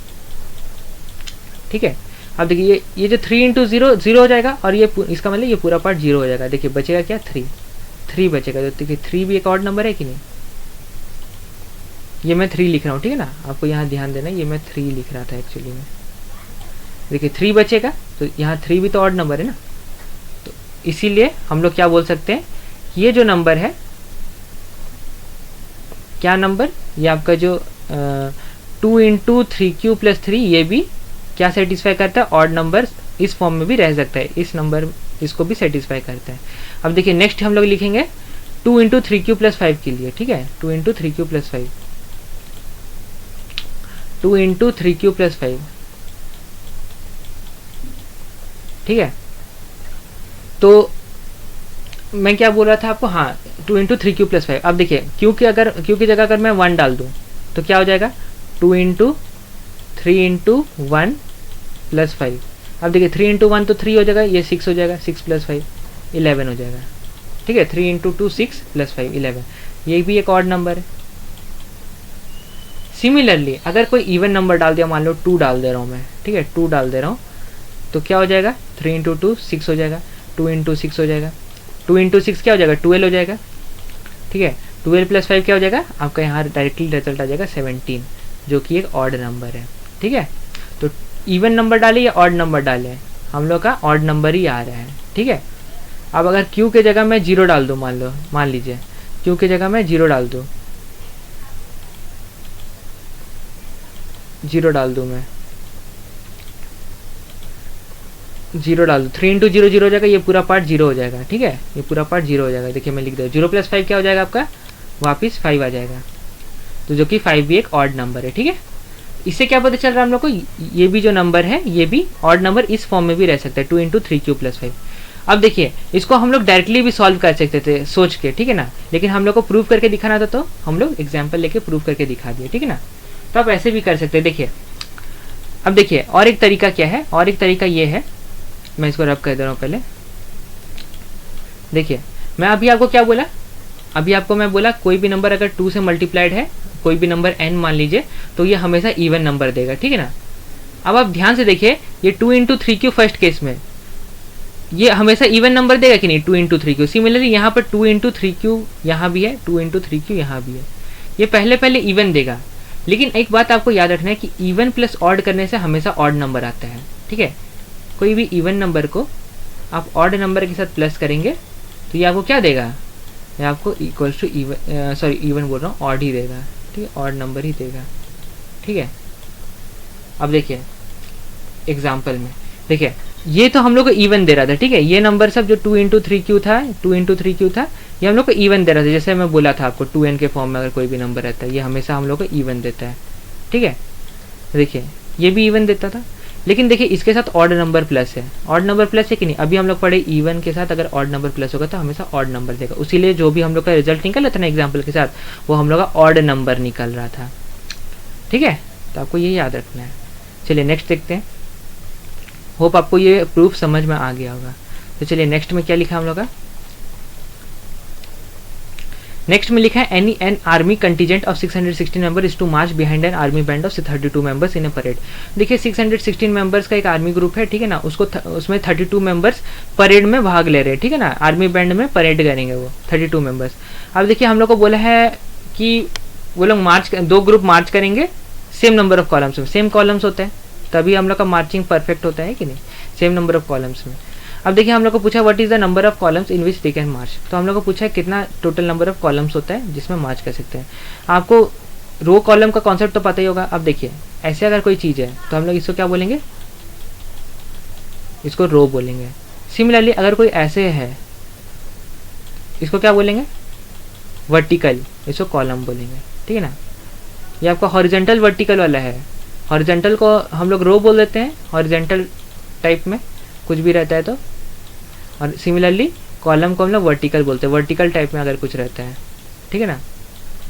ठीक है। अब देखिए ये जो 3 इंटू 0 0 हो जाएगा, और ये इसका मतलब ये पूरा पार्ट 0 हो जाएगा। देखिए बचेगा क्या 3 बचेगा, तो देखिए 3 भी एक ऑड नंबर है कि नहीं। ये मैं 3 लिख रहा हूँ, ठीक है ना, आपको यहाँ ध्यान देना, ये मैं 3 लिख रहा था एक्चुअली में। देखिए 3 बचेगा, तो यहाँ 3 भी तो ऑड नंबर है ना, तो इसीलिए हम लोग क्या बोल सकते हैं, ये जो नंबर है, क्या नंबर, ये आपका जो 2 इंटू 3q प्लस 3, ये भी क्या सेटिस्फाई करता है, ऑड नंबर इस फॉर्म में भी रह सकता है, इस नंबर इसको भी सेटिस्फाई करता है। अब देखिए नेक्स्ट हम लोग लिखेंगे 2 इंटू 3q प्लस 5 के लिए, ठीक है, 2 into 3q plus 5, 2 into 3q plus 5, ठीक है। तो मैं क्या बोल रहा था आपको, हाँ 2 इंटू 3q प्लस 5। अब देखिए q की जगह अगर मैं 1 डाल दूँ तो क्या हो जाएगा 2 इंटू 3 इंटू 1 प्लस 5। अब देखिए 3 इंटू 1 तो 3 हो जाएगा, ये 6 हो जाएगा, 6 प्लस 5 11 हो जाएगा, ठीक है। 3 इंटू 2 6 प्लस 5 11, ये भी एक ऑड नंबर है। सिमिलरली अगर कोई इवन नंबर डाल दिया, मान लो 2 डाल दे रहा हूँ मैं, ठीक है, 2 डाल दे रहा हूँ, तो क्या हो जाएगा 3 इंटू 2 6 हो जाएगा, 2 इंटू 6 हो जाएगा, 2 इंटू 6 क्या हो जाएगा 12 हो जाएगा, ठीक है। 12 प्लस 5 क्या हो जाएगा आपका, यहाँ डायरेक्टली रिजल्ट आ जाएगा 17, जो कि एक ऑड नंबर है, ठीक है। तो इवन नंबर डाले या ऑड नंबर डाले, हम लोग का ऑड नंबर ही आ रहा है, ठीक है। अब अगर q के जगह मैं 0 डाल दूँ, मान लीजिए q के जगह मैं 0 डाल दूँ, 0 डाल दूँ मैं, 0 डाल दूँ, 3 इंटू 0 0 हो जाएगा, ये पूरा पार्ट 0 हो जाएगा, ठीक है, ये पूरा पार्ट 0 हो जाएगा। देखिए मैं लिख दूँ 0 प्लस 5 क्या हो जाएगा आपका, वापिस 5 आ जाएगा, तो जो कि 5 भी एक ऑड नंबर है, ठीक है। इससे क्या पता चल रहा है हम लोग को, ये भी जो नंबर है ये भी ऑड नंबर इस फॉर्म में भी रह सकता है, 2 इंटू 3 + 5। अब देखिए इसको हम लोग डायरेक्टली भी सॉल्व कर सकते थे सोच के, ठीक है ना, लेकिन हम लोग को प्रूव करके दिखाना था तो हम लोग एग्जाम्पल लेके प्रूव करके दिखा दिए, ठीक है ना। तो आप ऐसे भी कर सकते हैं। देखिए अब देखिए और एक तरीका क्या है, और एक तरीका ये है, मैं इसको रब कर दे रहा हूँ पहले। देखिए मैं अभी आपको क्या बोला, अभी आपको मैं बोला कोई भी नंबर अगर 2 से मल्टीप्लाइड है, कोई भी नंबर n मान लीजिए, तो ये हमेशा इवन नंबर देगा, ठीक है ना। अब आप ध्यान से देखिए ये 2 इंटू 3 फर्स्ट केस में ये हमेशा इवन नंबर देगा कि नहीं, 2 इंटू 3 सिमिलरली यहाँ पर 2 इंटू 3 यहाँ भी है, 2 इंटू 3 यहाँ भी है, ये पहले इवन देगा। लेकिन एक बात आपको याद रखना है कि इवन प्लस ऑड करने से हमेशा ऑड नंबर आता है, ठीक है। कोई भी इवन नंबर को आप ऑड नंबर के साथ प्लस करेंगे तो ये आपको क्या देगा, ये आपको equals to even, sorry even बोल रहा हूँ, ऑड ही देगा, ठीक है, ऑड नंबर ही देगा, ठीक है। अब देखिए एग्जाम्पल में देखिए ये तो हम लोग को इवन दे रहा था, ठीक है, ये नंबर सब जो 2 इंटू 3 था, 2 इंटू 3 था, ये हम लोग को इवन दे रहा था। जैसे मैं बोला था आपको 2n के फॉर्म में अगर कोई भी नंबर रहता है ये हमेशा हम लोग को इवन देता है, ठीक है। देखिए ये भी इवन देता था, लेकिन देखिए इसके साथ ऑड नंबर प्लस है, ऑड नंबर प्लस है कि नहीं, अभी हम लोग पढ़े इवन के साथ अगर ऑड नंबर प्लस होगा तो हमेशा ऑड नंबर देगा, उसीलिए जो भी हम लोग का रिजल्ट निकल रहा था ना एग्जाम्पल के साथ वो हम लोग का ऑड नंबर निकल रहा था, ठीक है। तो आपको ये याद रखना है। चलिए नेक्स्ट देखते हैं, होप आपको ये प्रूफ समझ में आ गया होगा। तो चलिए नेक्स्ट में क्या लिखा हम लोग का, नेक्स्ट में लिखा है any an army contingent of 616 member is to march behind an army band of 32 members in a parade. देखिए 616 मेंबर्स का एक आर्मी ग्रुप है, ठीक है ना, उसको उसमें 32 मेंबर्स परेड में भाग ले रहे हैं, ठीक है ना, आर्मी बैंड में परेड करेंगे वो 32 मेंबर्स। अब देखिए हम लोग को बोला है कि वो लोग मार्च, 2 ग्रुप मार्च करेंगे सेम नंबर ऑफ कॉलम्स में, सेम कॉलम्स होते हैं तभी हम लोग का मार्चिंग परफेक्ट होता है कि नहीं, सेम नंबर ऑफ कॉलम्स में। अब देखिए हम लोग को पूछा what is the number of columns in which they can march, तो हम लोग को पूछा है कितना टोटल नंबर ऑफ कॉलम्स होता है जिसमें मार्च कर सकते हैं। आपको रो कॉलम का कॉन्सेप्ट तो पता ही होगा। अब देखिए ऐसे अगर कोई चीज़ है तो हम लोग इसको क्या बोलेंगे, इसको रो बोलेंगे। सिमिलरली अगर कोई ऐसे है इसको क्या बोलेंगे, वर्टिकल, इसको कॉलम बोलेंगे, ठीक है ना। ये आपका हॉरिजेंटल वर्टिकल वाला है, हॉरिजेंटल को हम लोग रो बोल देते हैं, हॉरिजेंटल टाइप में कुछ भी रहता है तो, और सिमिलरली कॉलम को हम लोग वर्टिकल बोलते हैं, वर्टिकल टाइप में अगर कुछ रहता है, ठीक है ना,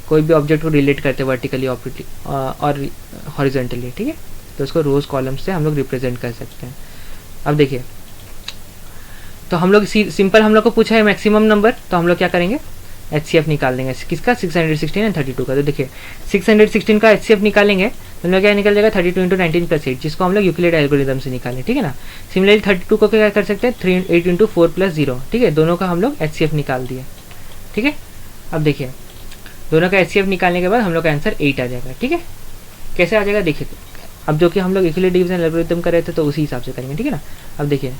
कोई भी ऑब्जेक्ट को रिलेट करते हैं वर्टिकली और हॉरिजेंटली, ठीक है, तो उसको रोज कॉलम से हम लोग रिप्रेजेंट कर सकते हैं। अब देखिए तो हम लोग सिंपल हम लोग को पूछा है मैक्सिमम नंबर, तो हम लोग क्या करेंगे, HCF निकाल देंगे किसका, 616 एंड 32 का। तो देखिए 616 का HCF निकालेंगे तो हम लोग क्या निकल जाएगा 32 इंटू 19 + 8, जिसको हम लोग यूक्लिड एल्गोरिथम से निकालें, ठीक है ना। सिमिलरली 32 को क्या कर सकते हैं 8 इंटू 4 + 0, ठीक है, दोनों का हम लोग HCF निकाल दिए, ठीक है। अब देखिए दोनों का HCF निकालने के बाद हम लोग का आंसर 8 आ जाएगा, ठीक है। कैसे आ जाएगा देखिए, अब जो कि हम लोग यूक्लिड डिवीजन एल्गोरिथम कर रहे थे तो उसी हिसाब से करेंगे, ठीक है ना। अब देखिए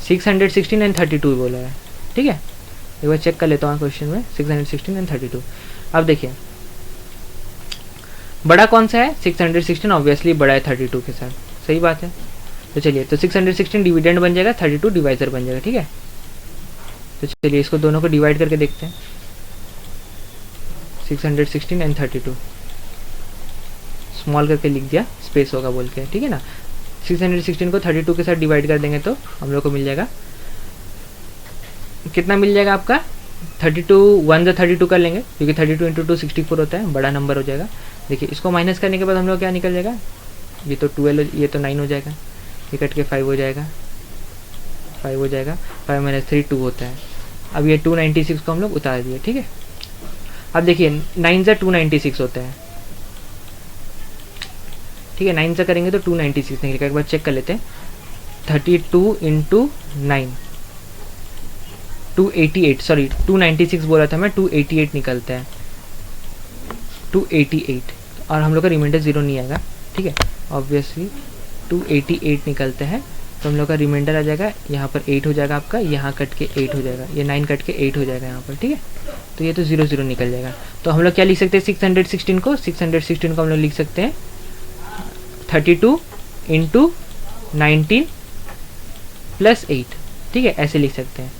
616 एंड 32 बोला है, ठीक है, एक बार चेक कर लेता हूँ क्वेश्चन में 616 एंड 32। अब देखिए बड़ा कौन सा है, 616 ऑब्वियसली बड़ा है 32 के साथ, सही बात है। तो चलिए तो 616 डिविडेंड बन जाएगा, 32 डिवाइजर बन जाएगा, ठीक है। तो चलिए इसको दोनों को डिवाइड करके देखते हैं, 616 एंड 32 स्मॉल करके लिख दिया, स्पेस होगा बोल के, ठीक है ना। 616 को 32 के साथ डिवाइड कर देंगे तो हम लोग को मिल जाएगा, कितना मिल जाएगा आपका 32, 1 से 32 कर लेंगे क्योंकि 32 इंटू 2 64 होता है, बड़ा नंबर हो जाएगा। देखिए इसको माइनस करने के बाद हम लोग क्या निकल जाएगा, ये तो 12, ये तो 9 हो जाएगा, ये कट के 5 हो जाएगा, 5 हो जाएगा, 5 - 3 2 होता है। अब ये 296 को हम लोग उतार दिए, ठीक है। अब देखिए 9 से 296 होता है, ठीक है, 9 से करेंगे तो 296 निकलेगा। एक बार चेक कर लेते हैं, 32 इंटू 9 288, सॉरी 296 बोला था मैं, 288 निकलता है, 288, और हम लोग का रिमाइंडर 0 नहीं आएगा, ठीक है, ऑब्वियसली 288 निकलता है तो हम लोग का रिमाइंडर आ जाएगा, यहाँ पर 8 हो जाएगा आपका, यहाँ कट के 8 हो जाएगा, ये 9 कट के 8 हो जाएगा यहाँ पर, ठीक है। तो ये तो 0 0 निकल जाएगा। तो हम लोग क्या लिख सकते हैं 616 को हम लोग लिख सकते हैं 32 इंटू 19 + 8, ठीक है, ऐसे लिख सकते हैं।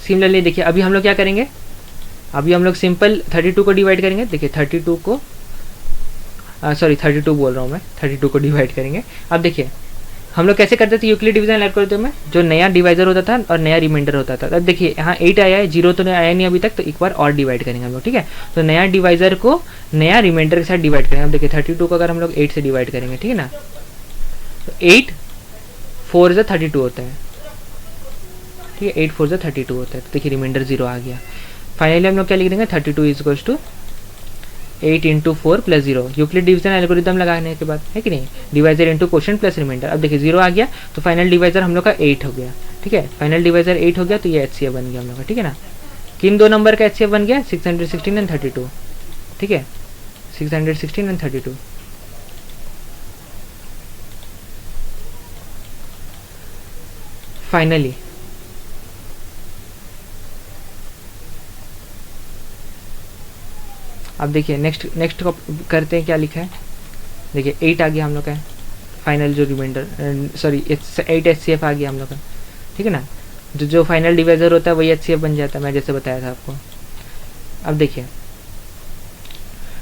सिमिलरली देखिए अभी हम लोग क्या करेंगे, अभी हम लोग सिंपल 32 को डिवाइड करेंगे। देखिए 32 को 32 बोल रहा हूँ मैं, 32 को डिवाइड करेंगे। अब देखिए हम लोग कैसे करते थे यूक्लिड डिवीजन एल्गोरिथम में, जो नया डिवाइजर होता था और नया रिमाइंडर होता था। अब देखिए यहाँ 8 आया है, 0 तो आया नहीं अभी तक, तो एक बार और डिवाइड करेंगे हम लोग, ठीक है। तो नया डिवाइजर को नया रिमाइंडर के साथ डिवाइड करेंगे। अब देखिए 32 को अगर हम लोग 8 से डिवाइड करेंगे, ठीक है ना, तो 8 4 से 32 होता है, ठीक है, 8 4 से 32 होता है। तो देखिए रिमाइंडर 0 आ गया। फाइनली हम लोग क्या लिख देंगे, 32 is equals to 8 into 4 plus 0, Euclid division algorithm लगाने के बाद, है कि नहीं, divisor into quotient plus remainder. अब देखिए 0 आ गया, तो फाइनल डिवाइजर हम लोग का 8 हो गया, ठीक है, फाइनल डिवाइजर 8 हो गया, तो ये HCF बन गया हम लोग का, ठीक है ना। किन दो नंबर का HCF बन गया, 616 एंड 32, ठीक है, 616 एंड 32। फाइनली अब देखिए नेक्स्ट करते हैं, क्या लिखा है, देखिए 8 आ गया हम लोग का फाइनल जो रिमाइंडर, सॉरी 8 HCF आ गया हम लोग का, ठीक है ना। जो फाइनल डिवाइजर होता है वही HCF बन जाता है, मैं जैसे बताया था आपको। अब देखिए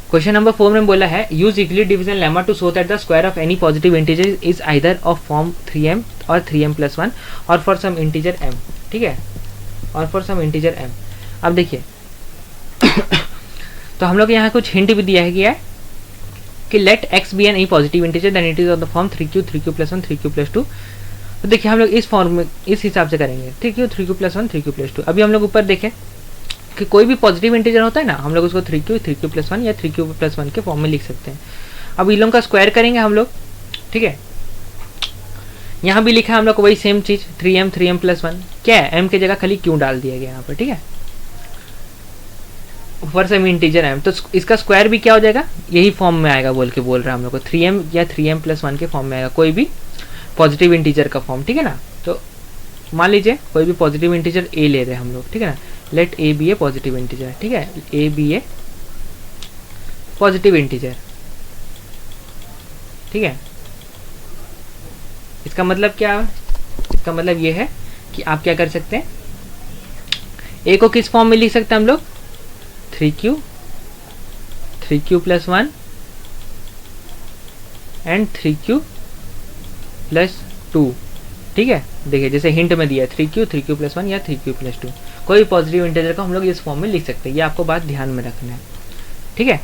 क्वेश्चन नंबर 4 में बोला है, use Euclid division lemma to show that the square of any positive integer is either of form 3m और 3m+1 और फॉर सम इंटीजर m, ठीक है, और फॉर सम इंटीजर m। अब देखिए तो हम लोग यहाँ कुछ हिंट भी दिया है कि let x be an a positive integer then it is of the form 3q 3q+1 3q+2। तो देखिए हम लोग इस फॉर्म में इस हिसाब से करेंगे, 3q 3q+1 3q+2। अभी हम लोग ऊपर देखें कि कोई भी पॉजिटिव इंटीजर होता है ना, हम लोग उसको 3q 3q+1 या 3q+1 के फॉर्म में लिख सकते हैं। अब इन लोगों का स्क्वायर करेंगे हम लोग, ठीक है। यहाँ भी लिखा है हम लोग को वही सेम चीज, 3m 3m+1, क्या है m की जगह खाली q डाल दिया गया यहाँ पर, ठीक है, फॉर सम इंटीजर m। तो इसका स्क्वायर भी क्या हो जाएगा, यही फॉर्म में आएगा बोल रहा है हम लोग को, 3m या 3m+1 के फॉर्म में आएगा, कोई भी पॉजिटिव इंटीजर का फॉर्म, ठीक है ना। तो मान लीजिए कोई भी पॉजिटिव इंटीजर a ले रहे हैं हम लोग, ठीक है ना, let a be a positive integer, ठीक है, a be a positive integer, ठीक है। इसका मतलब क्या है, इसका मतलब ये है कि आप क्या कर सकते हैं, a को किस फॉर्म में लिख सकते हैं हम लोग, 3q 3q+1 एंड 3q+2, ठीक है। देखिए जैसे हिंट में दिया है 3q 3q+1 या 3q+2, कोई पॉजिटिव इंटीजर को हम लोग इस फॉर्म में लिख सकते हैं, ये आपको बात ध्यान में रखना है, ठीक है।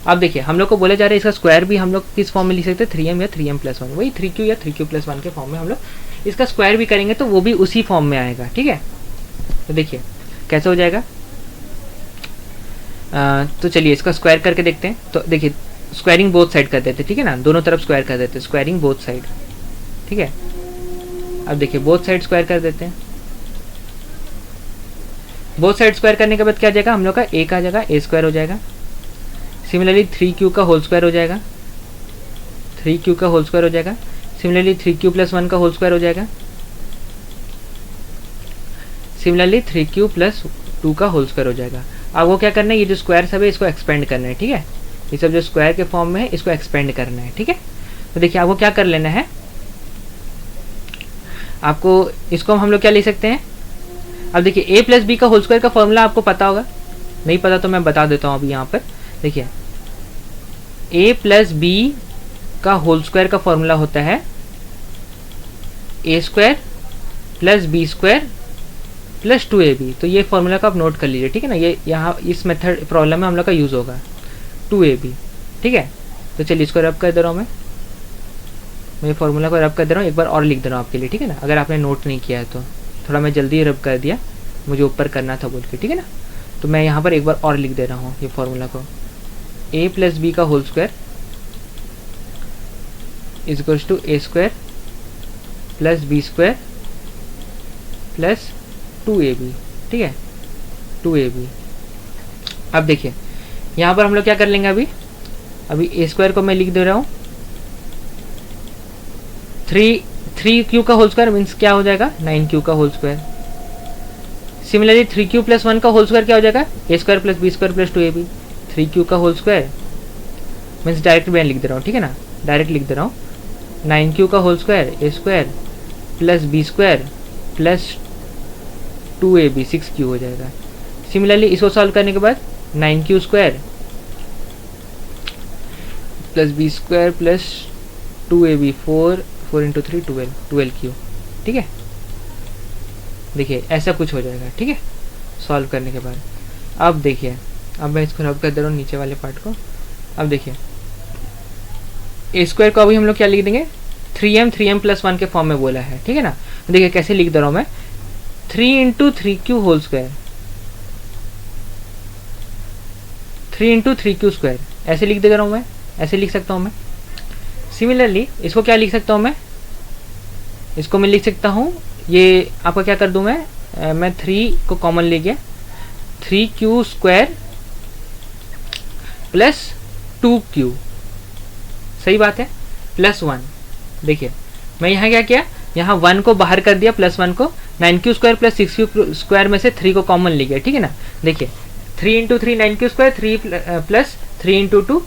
अब देखिए हम लोग को बोले जा रहे हैं इसका स्क्वायर भी हम लोग किस फॉर्म में लिख सकते हैं, 3m या 3m+1, वही 3q या 3q+1 के फॉर्म में हम लोग इसका स्क्वायर भी करेंगे तो वो भी उसी फॉर्म में आएगा, ठीक है। तो देखिए कैसे हो जाएगा, तो चलिए इसका स्क्वायर करके देखते हैं। तो देखिए स्क्वायरिंग बोथ साइड कर देते हैं, ठीक है ना, दोनों तरफ स्क्वायर कर देते हैं, स्क्वायरिंग बोथ साइड, ठीक है। अब देखिए बोथ साइड स्क्वायर कर देते हैं, बोथ साइड स्क्वायर करने के बाद क्या आ जाएगा हम लोग का, a का जगह a स्क्वायर हो जाएगा। सिमिलरली 3q का होल स्क्वायर हो जाएगा, 3q का होल स्क्वायर हो जाएगा। सिमिलरली 3q+1 का होल स्क्वायर हो जाएगा। सिमिलरली 3q+2 का होल स्क्वायर हो जाएगा। अब वो क्या करना है, ये जो स्क्वायर सब है इसको एक्सपेंड करना है, ठीक है, ये सब जो स्क्वायर के फॉर्म में है इसको एक्सपेंड करना है, ठीक है। तो देखिए आपको क्या कर लेना है, आपको इसको हम लोग क्या ले सकते हैं। अब देखिए a + b का होल स्क्वायर का फॉर्मूला आपको पता होगा, नहीं पता तो मैं बता देता हूँ अभी यहाँ पर। देखिए a + b का होल स्क्वायर का फॉर्मूला होता है a² + b² + 2ab। तो ये फॉर्मूला का आप नोट कर लीजिए, ठीक है ना, ये यहाँ इस मेथड प्रॉब्लम में हम लोग का यूज़ होगा 2ab, ठीक है। तो चलिए इसको रब कर दे रहा हूँ मैं फॉर्मूला को रब कर दे रहा हूँ, एक बार और लिख दे रहा हूँ आपके लिए, ठीक है ना, अगर आपने नोट नहीं किया है तो। थोड़ा मैं जल्दी रब कर दिया, मुझे ऊपर करना था बोल के, ठीक है ना। तो मैं यहाँ पर एक बार और लिख दे रहा हूँ ये फॉर्मूला को, a + b का whole square is equals to a² + b² + 2ab, ठीक है, 2ab। अब देखिए यहाँ पर हम लोग क्या कर लेंगे, अभी a² को मैं लिख दे रहा हूँ 3q का होल स्क्वायर मीन्स क्या हो जाएगा, 9q का होल स्क्वायर। सिमिलरली 3q+1 का होल स्क्वायर क्या हो जाएगा, a² + b² + 2ab। 3q का होल स्क्वायर मीन्स डायरेक्ट मैं लिख दे रहा हूँ, ठीक है ना, डायरेक्ट लिख दे रहा हूँ 9q का whole square a² + b² + 2ab 6q हो जाएगा। सिमिलरली इसको सॉल्व करने के बाद 9q² plus b² plus 2ab 4 into 3 12q, ठीक है। देखिए ऐसा कुछ हो जाएगा, ठीक है, सॉल्व करने के बाद। अब देखिए, अब मैं इसको रब कर दे रहा हूँ नीचे वाले पार्ट को। अब देखिए a² को अभी हम लोग क्या लिख देंगे, 3m प्लस 1 के फॉर्म में बोला है, ठीक है ना। देखिए कैसे लिख दे रहा हूँ मैं, 3 इंटू 3q² 3 इंटू 3q², ऐसे लिख दे रहा हूँ मैं, ऐसे लिख सकता हूँ मैं। सिमिलरली इसको क्या लिख सकता हूँ मैं, इसको मैं लिख सकता हूँ, ये आपका क्या कर दूँ मैं 3 को कॉमन ले गया, 3q² प्लस 2q, सही बात है, प्लस 1। देखिए मैं यहाँ क्या किया, यहाँ 1 को बाहर कर दिया, प्लस 1 को, 9q² प्लस 6q² में से 3 को कॉमन ले गया, ठीक है ना। देखिए 3 into 3 9q², 3 plus 3 into 2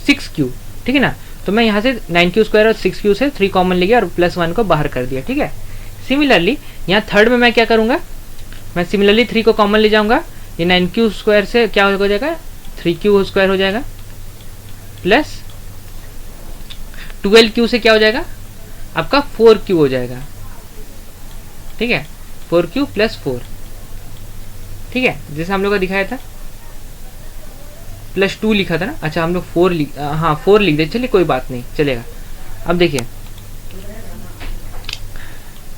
6q, ठीक है ना। तो मैं यहाँ से 9q² और 6q से 3 कॉमन ले गया और प्लस 1 को बाहर कर दिया, ठीक है। सिमिलरली यहाँ थर्ड में मैं क्या करूँगा, मैं सिमिलरली 3 को कॉमन ले जाऊँगा, ये 9q² से क्या हो जाएगा, 3q² हो जाएगा, प्लस 12q से क्या हो जाएगा आपका 4q हो जाएगा, ठीक है, 4q प्लस 4, ठीक है, जैसे हम लोग का दिखाया था, प्लस 2 लिखा था ना, अच्छा हम लोग 4 लिख दे, चलिए कोई बात नहीं, चलेगा।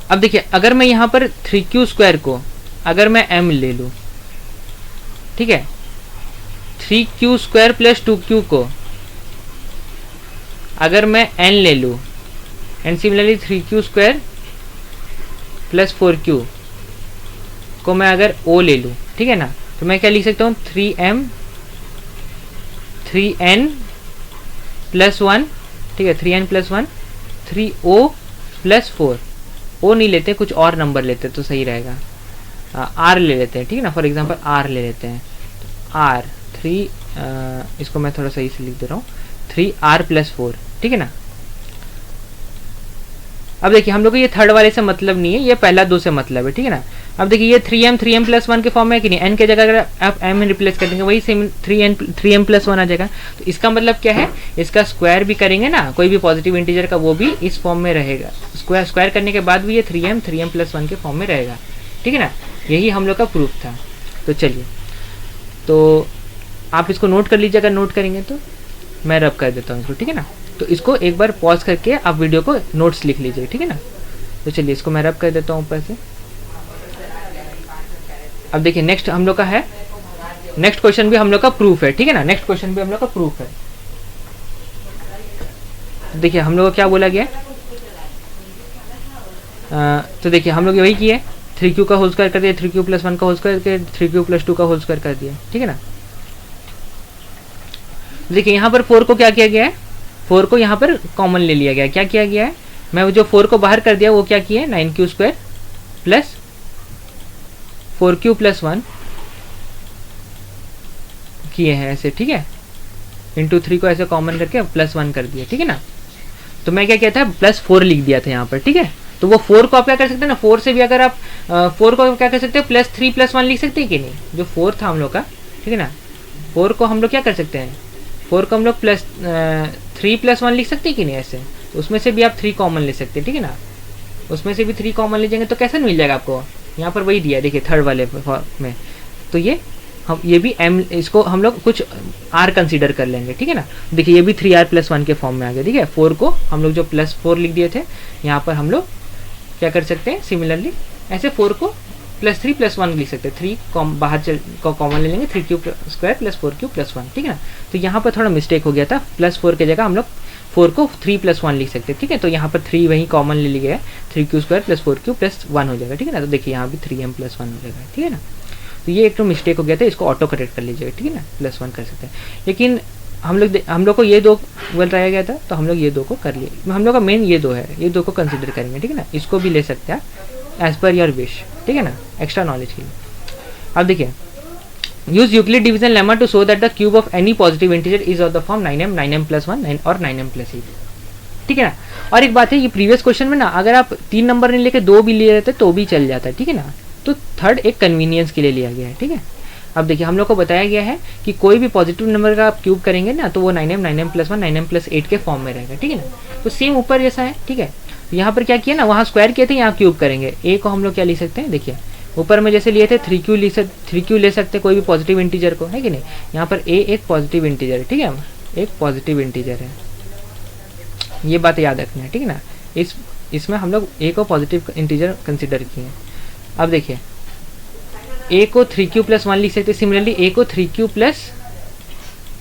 अब देखिए अगर मैं यहाँ पर 3q² को अगर मैं m ले लूँ, ठीक है, 3q² प्लस 2q को अगर मैं n ले लूँ, and similarly 3q² plus 4q को मैं अगर o ले लूँ, ठीक है ना, तो मैं क्या लिख सकता हूँ, 3n प्लस 1, ठीक है, 3n plus 1, 3o plus 4, o नहीं लेते, कुछ और नंबर लेते तो सही रहेगा, r ले लेते हैं, ठीक है ना, फॉर एग्जांपल r ले लेते हैं, r 3, इसको मैं थोड़ा सही से लिख दे रहा हूँ, 3r प्लस 4, ठीक है ना। अब देखिए हम लोग को ये थर्ड वाले से मतलब नहीं है, ये पहला 2 से मतलब है, ठीक है ना। अब देखिए ये 3m प्लस 1 के फॉर्म में है कि नहीं, n के जगह अगर आप m रिप्लेस कर देंगे वही सेम 3m प्लस 1 आ जाएगा। तो इसका मतलब क्या है, इसका स्क्वायर भी करेंगे ना कोई भी पॉजिटिव इंटीजर का, वो भी इस फॉर्म में रहेगा, स्क्वायर करने के बाद भी ये 3m प्लस 1 के फॉर्म में रहेगा, ठीक है ना। यही हम लोग का प्रूफ था। तो चलिए, तो आप इसको नोट कर लीजिए, अगर नोट करेंगे तो मैं रब कर देता हूँ इसको, ठीक है ना। तो इसको एक बार पॉज करके आप वीडियो को नोट्स लिख लीजिए, ठीक है ना। तो चलिए इसको मैं रब कर देता हूँ ऊपर से। अब देखिए नेक्स्ट हम लोग का है, नेक्स्ट क्वेश्चन भी हम लोग का प्रूफ है, ठीक है ना, नेक्स्ट क्वेश्चन भी हम लोग का प्रूफ है। देखिए हम लोग को क्या बोला गया, तो देखिए हम लोग वही किए, 3q का होल स्क्वायर कर दिया, 3q प्लस 1 का होल स्क्वायर कर दिया, 3q प्लस 2 का होल स्क्वायर कर दिया, ठीक है ना। देखिए यहाँ पर 4 को क्या किया गया है, 4 को यहाँ पर कॉमन ले लिया गया है। क्या किया गया है, मैं जो 4 को बाहर कर दिया वो क्या किया है, 9q² प्लस 4q प्लस 1 किए हैं ऐसे, ठीक है, इंटू 3 को ऐसे कॉमन करके प्लस 1 कर दिया, ठीक है ना। तो मैं क्या किया था, प्लस 4 लिख दिया था यहाँ पर, ठीक है। तो वो 4 को आप क्या कर सकते हैं ना, 4 से भी अगर आप 4 को क्या कर सकते हैं, प्लस 3 प्लस 1 लिख सकते हैं कि नहीं, जो 4 था हम लोग का, ठीक है ना। 4 को हम लोग क्या कर सकते हैं, 4 को हम लोग प्लस 3 प्लस 1 लिख सकते हैं कि नहीं ऐसे, तो उसमें से भी आप 3 कॉमन ले सकते हैं, ठीक है ना। उसमें से भी 3 कॉमन ले जाएंगे तो कैसे मिल जाएगा आपको, यहाँ पर वही दिया है, देखिए थर्ड वाले में। तो ये भी m, इसको हम लोग कुछ r कंसीडर कर लेंगे, ठीक है ना। देखिए ये भी 3r प्लस 1 के फॉर्म में आ गया, ठीक है। 4 को हम लोग जो प्लस 4 लिख दिए थे, यहाँ पर हम लोग क्या कर सकते हैं, सिमिलरली ऐसे 4 को प्लस 3 प्लस 1 लिख सकते हैं, 3 बाहर कॉमन ले लेंगे, 3q² प्लस 4q प्लस 1, ठीक है ना। तो यहाँ पर थोड़ा मिस्टेक हो गया था, प्लस 4 की जगह हम लोग 4 को 3 प्लस 1 लिख सकते हैं, ठीक है। तो यहाँ पर 3 वही कॉमन ले लिया है, 3q² प्लस 4q प्लस 1 हो जाएगा, ठीक है ना। तो देखिए यहाँ भी 3m प्लस 1 हो जाएगा, ठीक है ना। तो ये एक तो मिस्टेक हो गया था, इसको ऑटो करेक्ट कर लीजिएगा, ठीक है ना, प्लस 1 कर सकते हैं। लेकिन हम लोग को ये 2 बताया गया था, तो हम लोग ये 2 को कर लिए, हम लोग का मेन ये 2 है, ये 2 को कंसिडर करेंगे, ठीक है ना। इसको भी ले सकते हैं एज पर योर विश, ठीक है ना, एक्स्ट्रा नॉलेज के लिए। अब देखिए, use Euclid division lemma to show that the cube of any positive integer is of the form 9m, 9m plus 1 और 9m प्लस 8, ठीक है ना। और एक बात है, ये प्रीवियस क्वेश्चन में ना अगर आप 3 नंबर नहीं लेके 2 भी ले रहते तो भी चल जाता है, ठीक है ना। तो थर्ड एक कन्वीनियंस के लिए लिया गया है, ठीक है। अब देखिए हम लोग को बताया गया है कि कोई भी पॉजिटिव नंबर का आप क्यूब करेंगे ना तो वो 9m 9m+1 9m+8 के फॉर्म में रहेगा, ठीक है ना। तो सेम ऊपर जैसा है, ठीक है। यहाँ पर क्या किया ना, वहाँ स्क्वायर किए थे, यहाँ क्यूब करेंगे। ए को हम लोग क्या लिख सकते हैं, देखिए ऊपर में जैसे लिए थे 3q ले सकते हैं कोई भी पॉजिटिव इंटीजर को, है कि नहीं। यहाँ पर ए एक पॉजिटिव इंटीजर है, ठीक है, एक पॉजिटिव इंटीजर है, ये बात याद रखना है, ठीक है ना। इसमें हम लोग ए को पॉजिटिव इंटीजर कंसिडर किए हैं। अब देखिए ए को 3q+1 लिख सकते हैं। सिमिलरली ए को 3q प्लस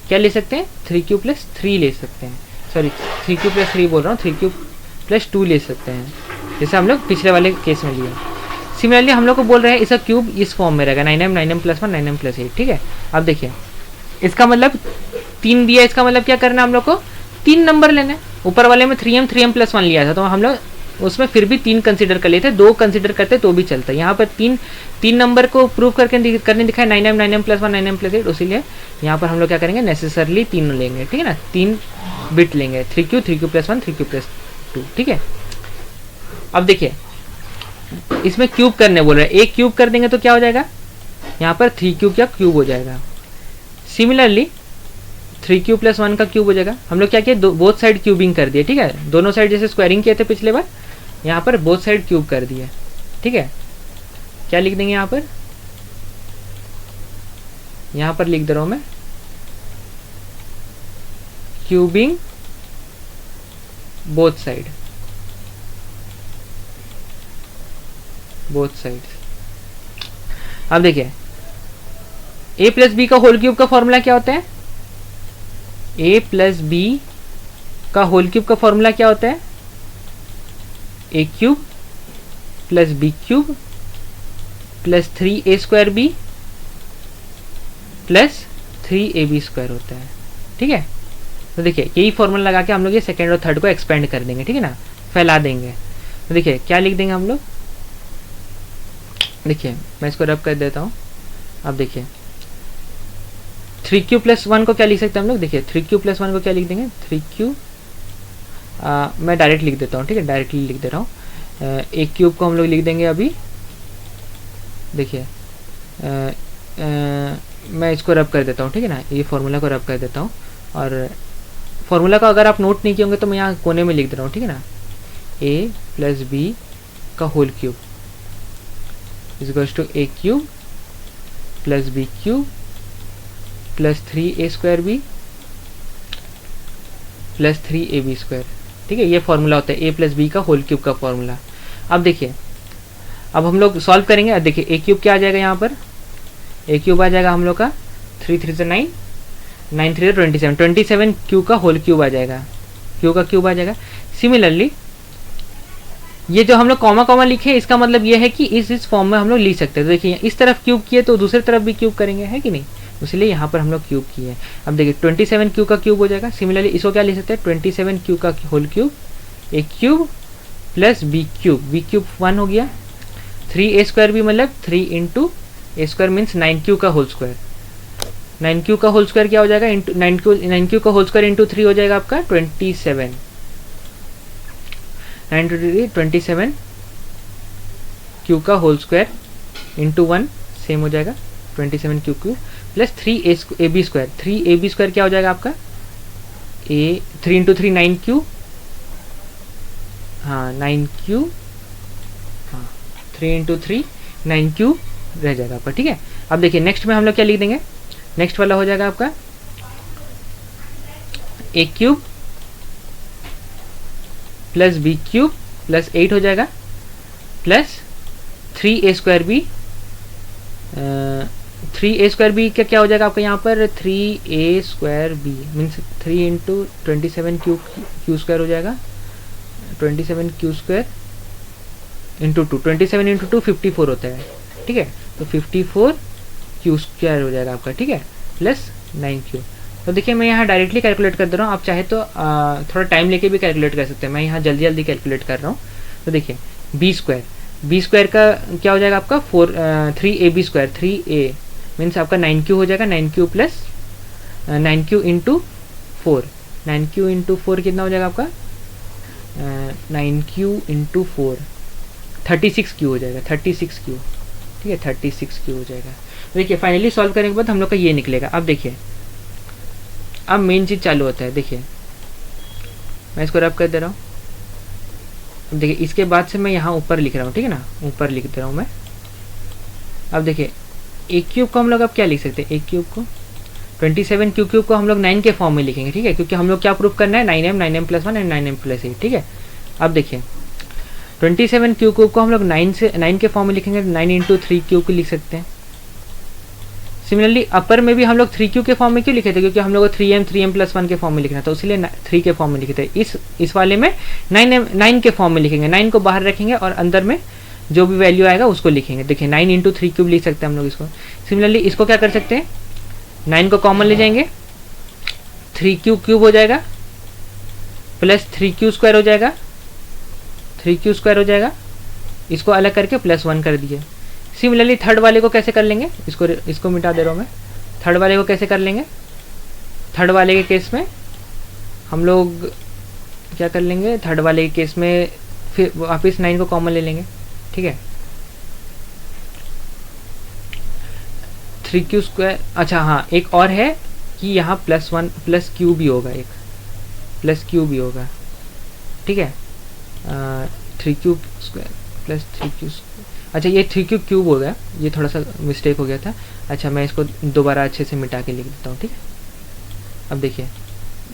क्या ले सकते हैं, 3q+3 ले सकते हैं, सॉरी 3q+3 बोल रहा हूँ, 3q+2 ले सकते हैं, जैसे हम लोग पिछले वाले केस में लिए। सिमिलरली हम लोग को बोल रहे हैं इसका क्यूब इस फॉर्म में रहेगा 9m 9m+1 9m+8, ठीक है। अब देखिए इसका मतलब 3 दिया, इसका मतलब क्या करना है, हम लोग को 3 नंबर लेना है। ऊपर वाले में 3m+1 लिया था तो हम लोग उसमें फिर भी 3 कंसीडर कर लेते, 2 कंसीडर करते तो भी चलता है। यहाँ पर 3 नंबर को प्रूव करने दिखाया 9m 9m+1 9m+8, इसीलिए यहाँ पर हम लोग क्या करेंगे, नेसेसरली 3 लेंगे, ठीक है ना, 3 बिट लेंगे, 3q+1 3q+2, ठीक है। अब देखिए इसमें क्यूब करने बोल रहे हैं, एक क्यूब कर देंगे तो क्या हो जाएगा, यहाँ पर 3q का क्यूब हो जाएगा। सिमिलरली 3q+1 का क्यूब हो जाएगा। हम लोग क्या किए, बोथ साइड क्यूबिंग कर दिए, ठीक है, दोनों साइड जैसे स्क्वायरिंग किए थे पिछले बार, यहाँ पर बोथ साइड क्यूब कर दिए, ठीक है। क्या लिख देंगे यहाँ पर लिख दे रहा हूं मैं, क्यूबिंग बोथ साइड, अब देखिए a+b का होल क्यूब का फॉर्मूला क्या होता है, a+b का होल क्यूब का फॉर्मूला क्या होता है, a³ + b³ + 3a² + 3ab² होता है, ठीक है। तो देखिए यही फॉर्मूला लगा के हम लोग ये सेकेंड और थर्ड को एक्सपेंड कर देंगे, ठीक है ना, फैला देंगे। तो देखिए क्या लिख देंगे हम लोग, देखिए मैं इसको रब कर देता हूँ। अब देखिए 3q+1 को क्या लिख सकते हैं हम लोग, देखिए 3q+1 को क्या लिख देंगे, 3q, मैं डायरेक्ट लिख देता हूँ, ठीक है, डायरेक्टली लिख दे रहा हूँ। एक क्यूब को हम लोग लिख देंगे अभी, देखिए मैं इसको रब कर देता हूँ, ठीक है ना, ये फॉर्मूला को रब कर देता हूँ। और फॉर्मूला को अगर आप नोट नहीं किए होंगे तो मैं यहाँ कोने में लिख दे रहा हूँ, ठीक है ना, a+b का whole cube = a³ + b³ + 3a² + 3ab², ठीक है, ये फॉर्मूला होता है a+b का होल क्यूब का फॉर्मूला। अब देखिए अब हम लोग सॉल्व करेंगे। अब देखिए a³ क्या आ जाएगा, यहाँ पर a³ आ जाएगा हम लोग का 3 3 से 9, 9 3 27, 27 q का होल क्यूब आ जाएगा, q का क्यूब आ जाएगा। सिमिलरली ये जो हम लोग कॉमा लिखे इसका मतलब ये है कि इस फॉर्म में हम लोग लिख सकते हैं। तो देखिए इस तरफ क्यूब किए तो दूसरी तरफ भी क्यूब करेंगे, है कि नहीं, इसलिए यहाँ पर हम लोग क्यूब किए। अब देखिए 27 q का क्यूब हो जाएगा। सिमिलरली इसको क्या लिख सकते हैं, 27 q का होल क्यूब, a³ + b³ 1 हो गया, 3a² भी मतलब 3 × a² मीन्स 9q का होल स्क्वायर, 9q का होल स्क्वायर क्या हो जाएगा, 9q का होल स्क्वायर × 3 हो जाएगा आपका 27, 9 × 27 q का होल स्क्वायर × 1 सेम हो जाएगा 27q³ + 3ab², 3ab² क्या हो जाएगा आपका, 3 × 3 9q, हाँ 9q, हाँ 3 × 3 9q रह जाएगा आपका, ठीक है। अब देखिए नेक्स्ट में हम लोग क्या लिख देंगे, नेक्स्ट वाला हो जाएगा आपका a³ + b³ + 8 हो जाएगा प्लस 3a² b क्या हो जाएगा आपका यहाँ पर, 3a² b मीन्स 3 × 27q² हो जाएगा, 27q² × 2, 27 × 2 54 होता है, ठीक है, तो 54q² हो जाएगा आपका, ठीक है, + 9q। तो देखिए मैं यहाँ डायरेक्टली कैलकुलेट कर दे रहा हूँ, आप चाहे तो थोड़ा टाइम लेके भी कैलकुलेट कर सकते हैं, मैं यहाँ जल्दी कैलकुलेट कर रहा हूँ। तो देखिए b² का क्या हो जाएगा आपका 3ab², 3a मीन्स आपका 9q हो जाएगा, 9q + 9q × 4, 9q × 4 कितना हो जाएगा आपका, 9q × 4 36q हो जाएगा, 36q, ठीक है 36 क्यूब हो जाएगा। देखिए फाइनली सॉल्व करने के बाद हम लोग का ये निकलेगा। अब देखिए अब मेन चीज़ चालू होता है। देखिए मैं इसको रब कर दे रहा हूँ। अब देखिए इसके बाद से मैं यहाँ ऊपर लिख रहा हूँ, ठीक है ना, ऊपर लिख दे रहा हूँ मैं। अब देखिए एक क्यूब को हम लोग अब क्या लिख सकते हैं, एक क्यूब को 27 क्यूब को हम लोग 9 के फॉर्म में लिखेंगे, ठीक है, क्योंकि हम लोग क्या प्रूफ करना है 9m plus 1 and 9m plus 8, ठीक है। अब देखिए 27 क्यूब को हम लोग 9 के फॉर्म में लिखेंगे, 9 इंटू 3 क्यूब को लिख सकते हैं। सिमिलरली अपर में भी हम लोग 3 क्यूब के फॉर्म में क्यों लिखे थे, क्योंकि हम लोग को 3m प्लस 1 के फॉर्म में लिखना था, इसलिए 3 के फॉर्म में लिखे थे। इस वाले में 9 के फॉर्म में लिखेंगे, 9 को बाहर रखेंगे और अंदर में जो भी वैल्यू आएगा उसको लिखेंगे। देखिए 9 इंटू 3 क्यूब लिख सकते हैं हम लोग इसको। सिमिलरली इसको क्या कर सकते हैं, 9 को कॉमन ले जाएंगे, 3 क्यूब हो जाएगा प्लस 3 क्यू स्क्वायर हो जाएगा, 3 क्यू स्क्वायर हो जाएगा। इसको अलग करके प्लस 1 कर दिए। सिमिलरली थर्ड वाले को कैसे कर लेंगे, इसको मिटा दे रहा हूँ मैं। थर्ड वाले को कैसे कर लेंगे, थर्ड वाले के केस में हम लोग क्या कर लेंगे, थर्ड वाले के केस में फिर वापस 9 को कॉमन ले लेंगे, ठीक है। 3 क्यू स्क्वायर, अच्छा हाँ एक और है कि यहाँ प्लस 1 प्लस क्यू भी होगा, एक प्लस क्यू भी होगा, ठीक है। 3 क्यूब स्क्वायर प्लस 3 क्यू, अच्छा ये 3 क्यूब हो गया, ये थोड़ा सा मिस्टेक हो गया था। अच्छा मैं इसको दोबारा अच्छे से मिटा के लिख देता हूँ, ठीक है। अब देखिए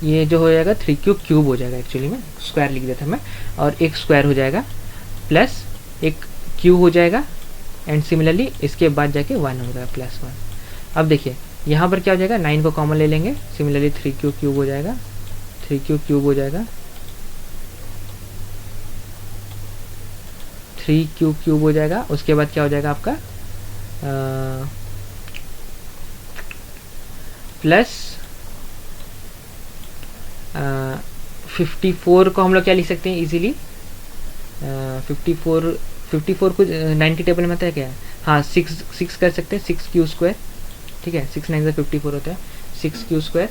ये जो हो जाएगा 3 क्यूब हो जाएगा, एक्चुअली में स्क्वायर लिख देता मैं, और एक स्क्वायर हो जाएगा प्लस एक क्यू हो जाएगा, एंड सिमिलरली इसके बाद जाके 1 हो गया प्लस 1। अब देखिए यहाँ पर क्या हो जाएगा, 9 को कॉमन ले लेंगे, सिमिलरली 3 क्यूब हो जाएगा, 3 क्यूब हो जाएगा, 3 क्यूब हो जाएगा। उसके बाद क्या हो जाएगा आपका प्लस 54 को हम लोग क्या लिख सकते हैं इजीली, 54 को 90 टेबल में आता है क्या, हाँ 6 कर सकते हैं, 6 क्यू स्क्वायर, ठीक है, 6 9 से 54 होता है, 6 क्यू स्क्वायर।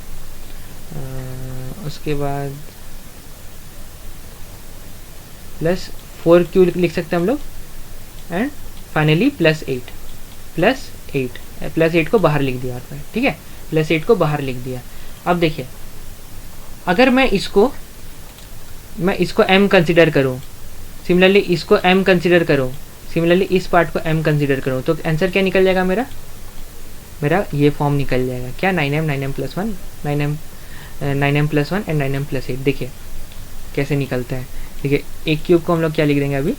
उसके बाद प्लस 4 क्यू लिख सकते हैं हम लोग, एंड फाइनली प्लस 8 को बाहर लिख दिया आपने, ठीक है, प्लस 8 को बाहर लिख दिया। अब देखिए अगर मैं इसको m कंसिडर करूँ, सिमिलरली इसको m कंसिडर करूँ, सिमिलरली इस पार्ट को m कंसिडर करूँ, तो आंसर क्या निकल जाएगा मेरा ये फॉर्म निकल जाएगा क्या, 9m plus 1 and 9m plus 8। देखिए कैसे निकलता है। देखिए एक क्यूब को हम लोग क्या लिख देंगे अभी,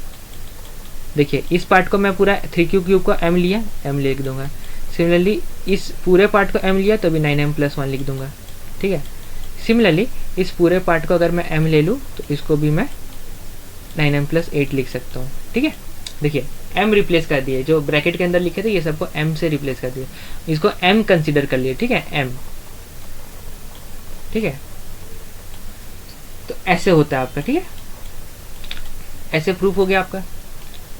देखिए इस पार्ट को मैं पूरा 3 क्यूब को m लिया, m लिख दूंगा। सिमिलरली इस पूरे पार्ट को m लिया तो अभी 9m प्लस 1 लिख दूंगा, ठीक है। सिमिलरली इस पूरे पार्ट को अगर मैं m ले लूँ तो इसको भी मैं 9m प्लस 8 लिख सकता हूँ, ठीक है। देखिए m रिप्लेस कर दिए, जो ब्रैकेट के अंदर लिखे थे ये सबको m से रिप्लेस कर दिए, इसको m कंसिडर कर लिए, ठीक है, m, ठीक है। तो ऐसे होता है आपका, ठीक है, ऐसे प्रूफ हो गया आपका,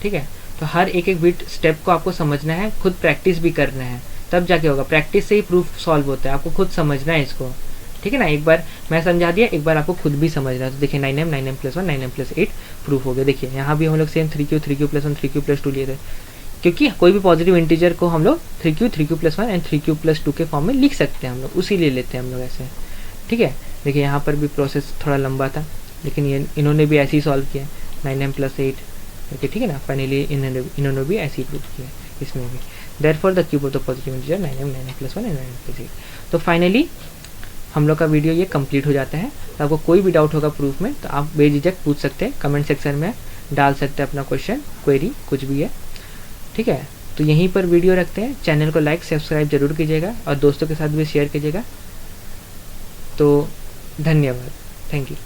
ठीक है। तो हर एक बिट स्टेप को आपको समझना है, खुद प्रैक्टिस भी करना है, तब जाके होगा। प्रैक्टिस से ही प्रूफ सॉल्व होता है, आपको खुद समझना है इसको, ठीक है ना। एक बार मैं समझा दिया, एक बार आपको खुद भी समझना है। तो देखिए 9m plus 1 9m plus 8 proof हो गया। देखिए यहाँ भी हम लोग same 3 Q plus 1 3 Q plus 2 लिए थे, क्योंकि कोई भी पॉजिटिव इंटीजर को हम लोग 3 Q plus 1 and 3 Q plus 2 के फॉर्म में लिख सकते हैं, हम लोग उसी ले लेते हैं हम लोग ऐसे, ठीक है। देखिए यहाँ पर भी प्रोसेस थोड़ा लंबा था, लेकिन ये इन्होंने भी ऐसे ही सॉल्व किया 9m प्लस 8, ओके, ठीक है ना। फाइनली इन्होंने भी ऐसे ही प्रूफ किया इसमें भी। Therefore the cube of the positive integer 9m plus 1 and 9m plus 8। तो फाइनली हम लोग का वीडियो ये कंप्लीट हो जाता है। तो आपको कोई भी डाउट होगा प्रूफ में तो आप बेझिझक पूछ सकते हैं, कमेंट सेक्शन में डाल सकते हैं अपना क्वेश्चन, क्वेरी, कुछ भी है, ठीक है। तो यहीं पर वीडियो रखते हैं। चैनल को लाइक सब्सक्राइब जरूर कीजिएगा और दोस्तों के साथ भी शेयर कीजिएगा। तो धन्यवाद, थैंक यू।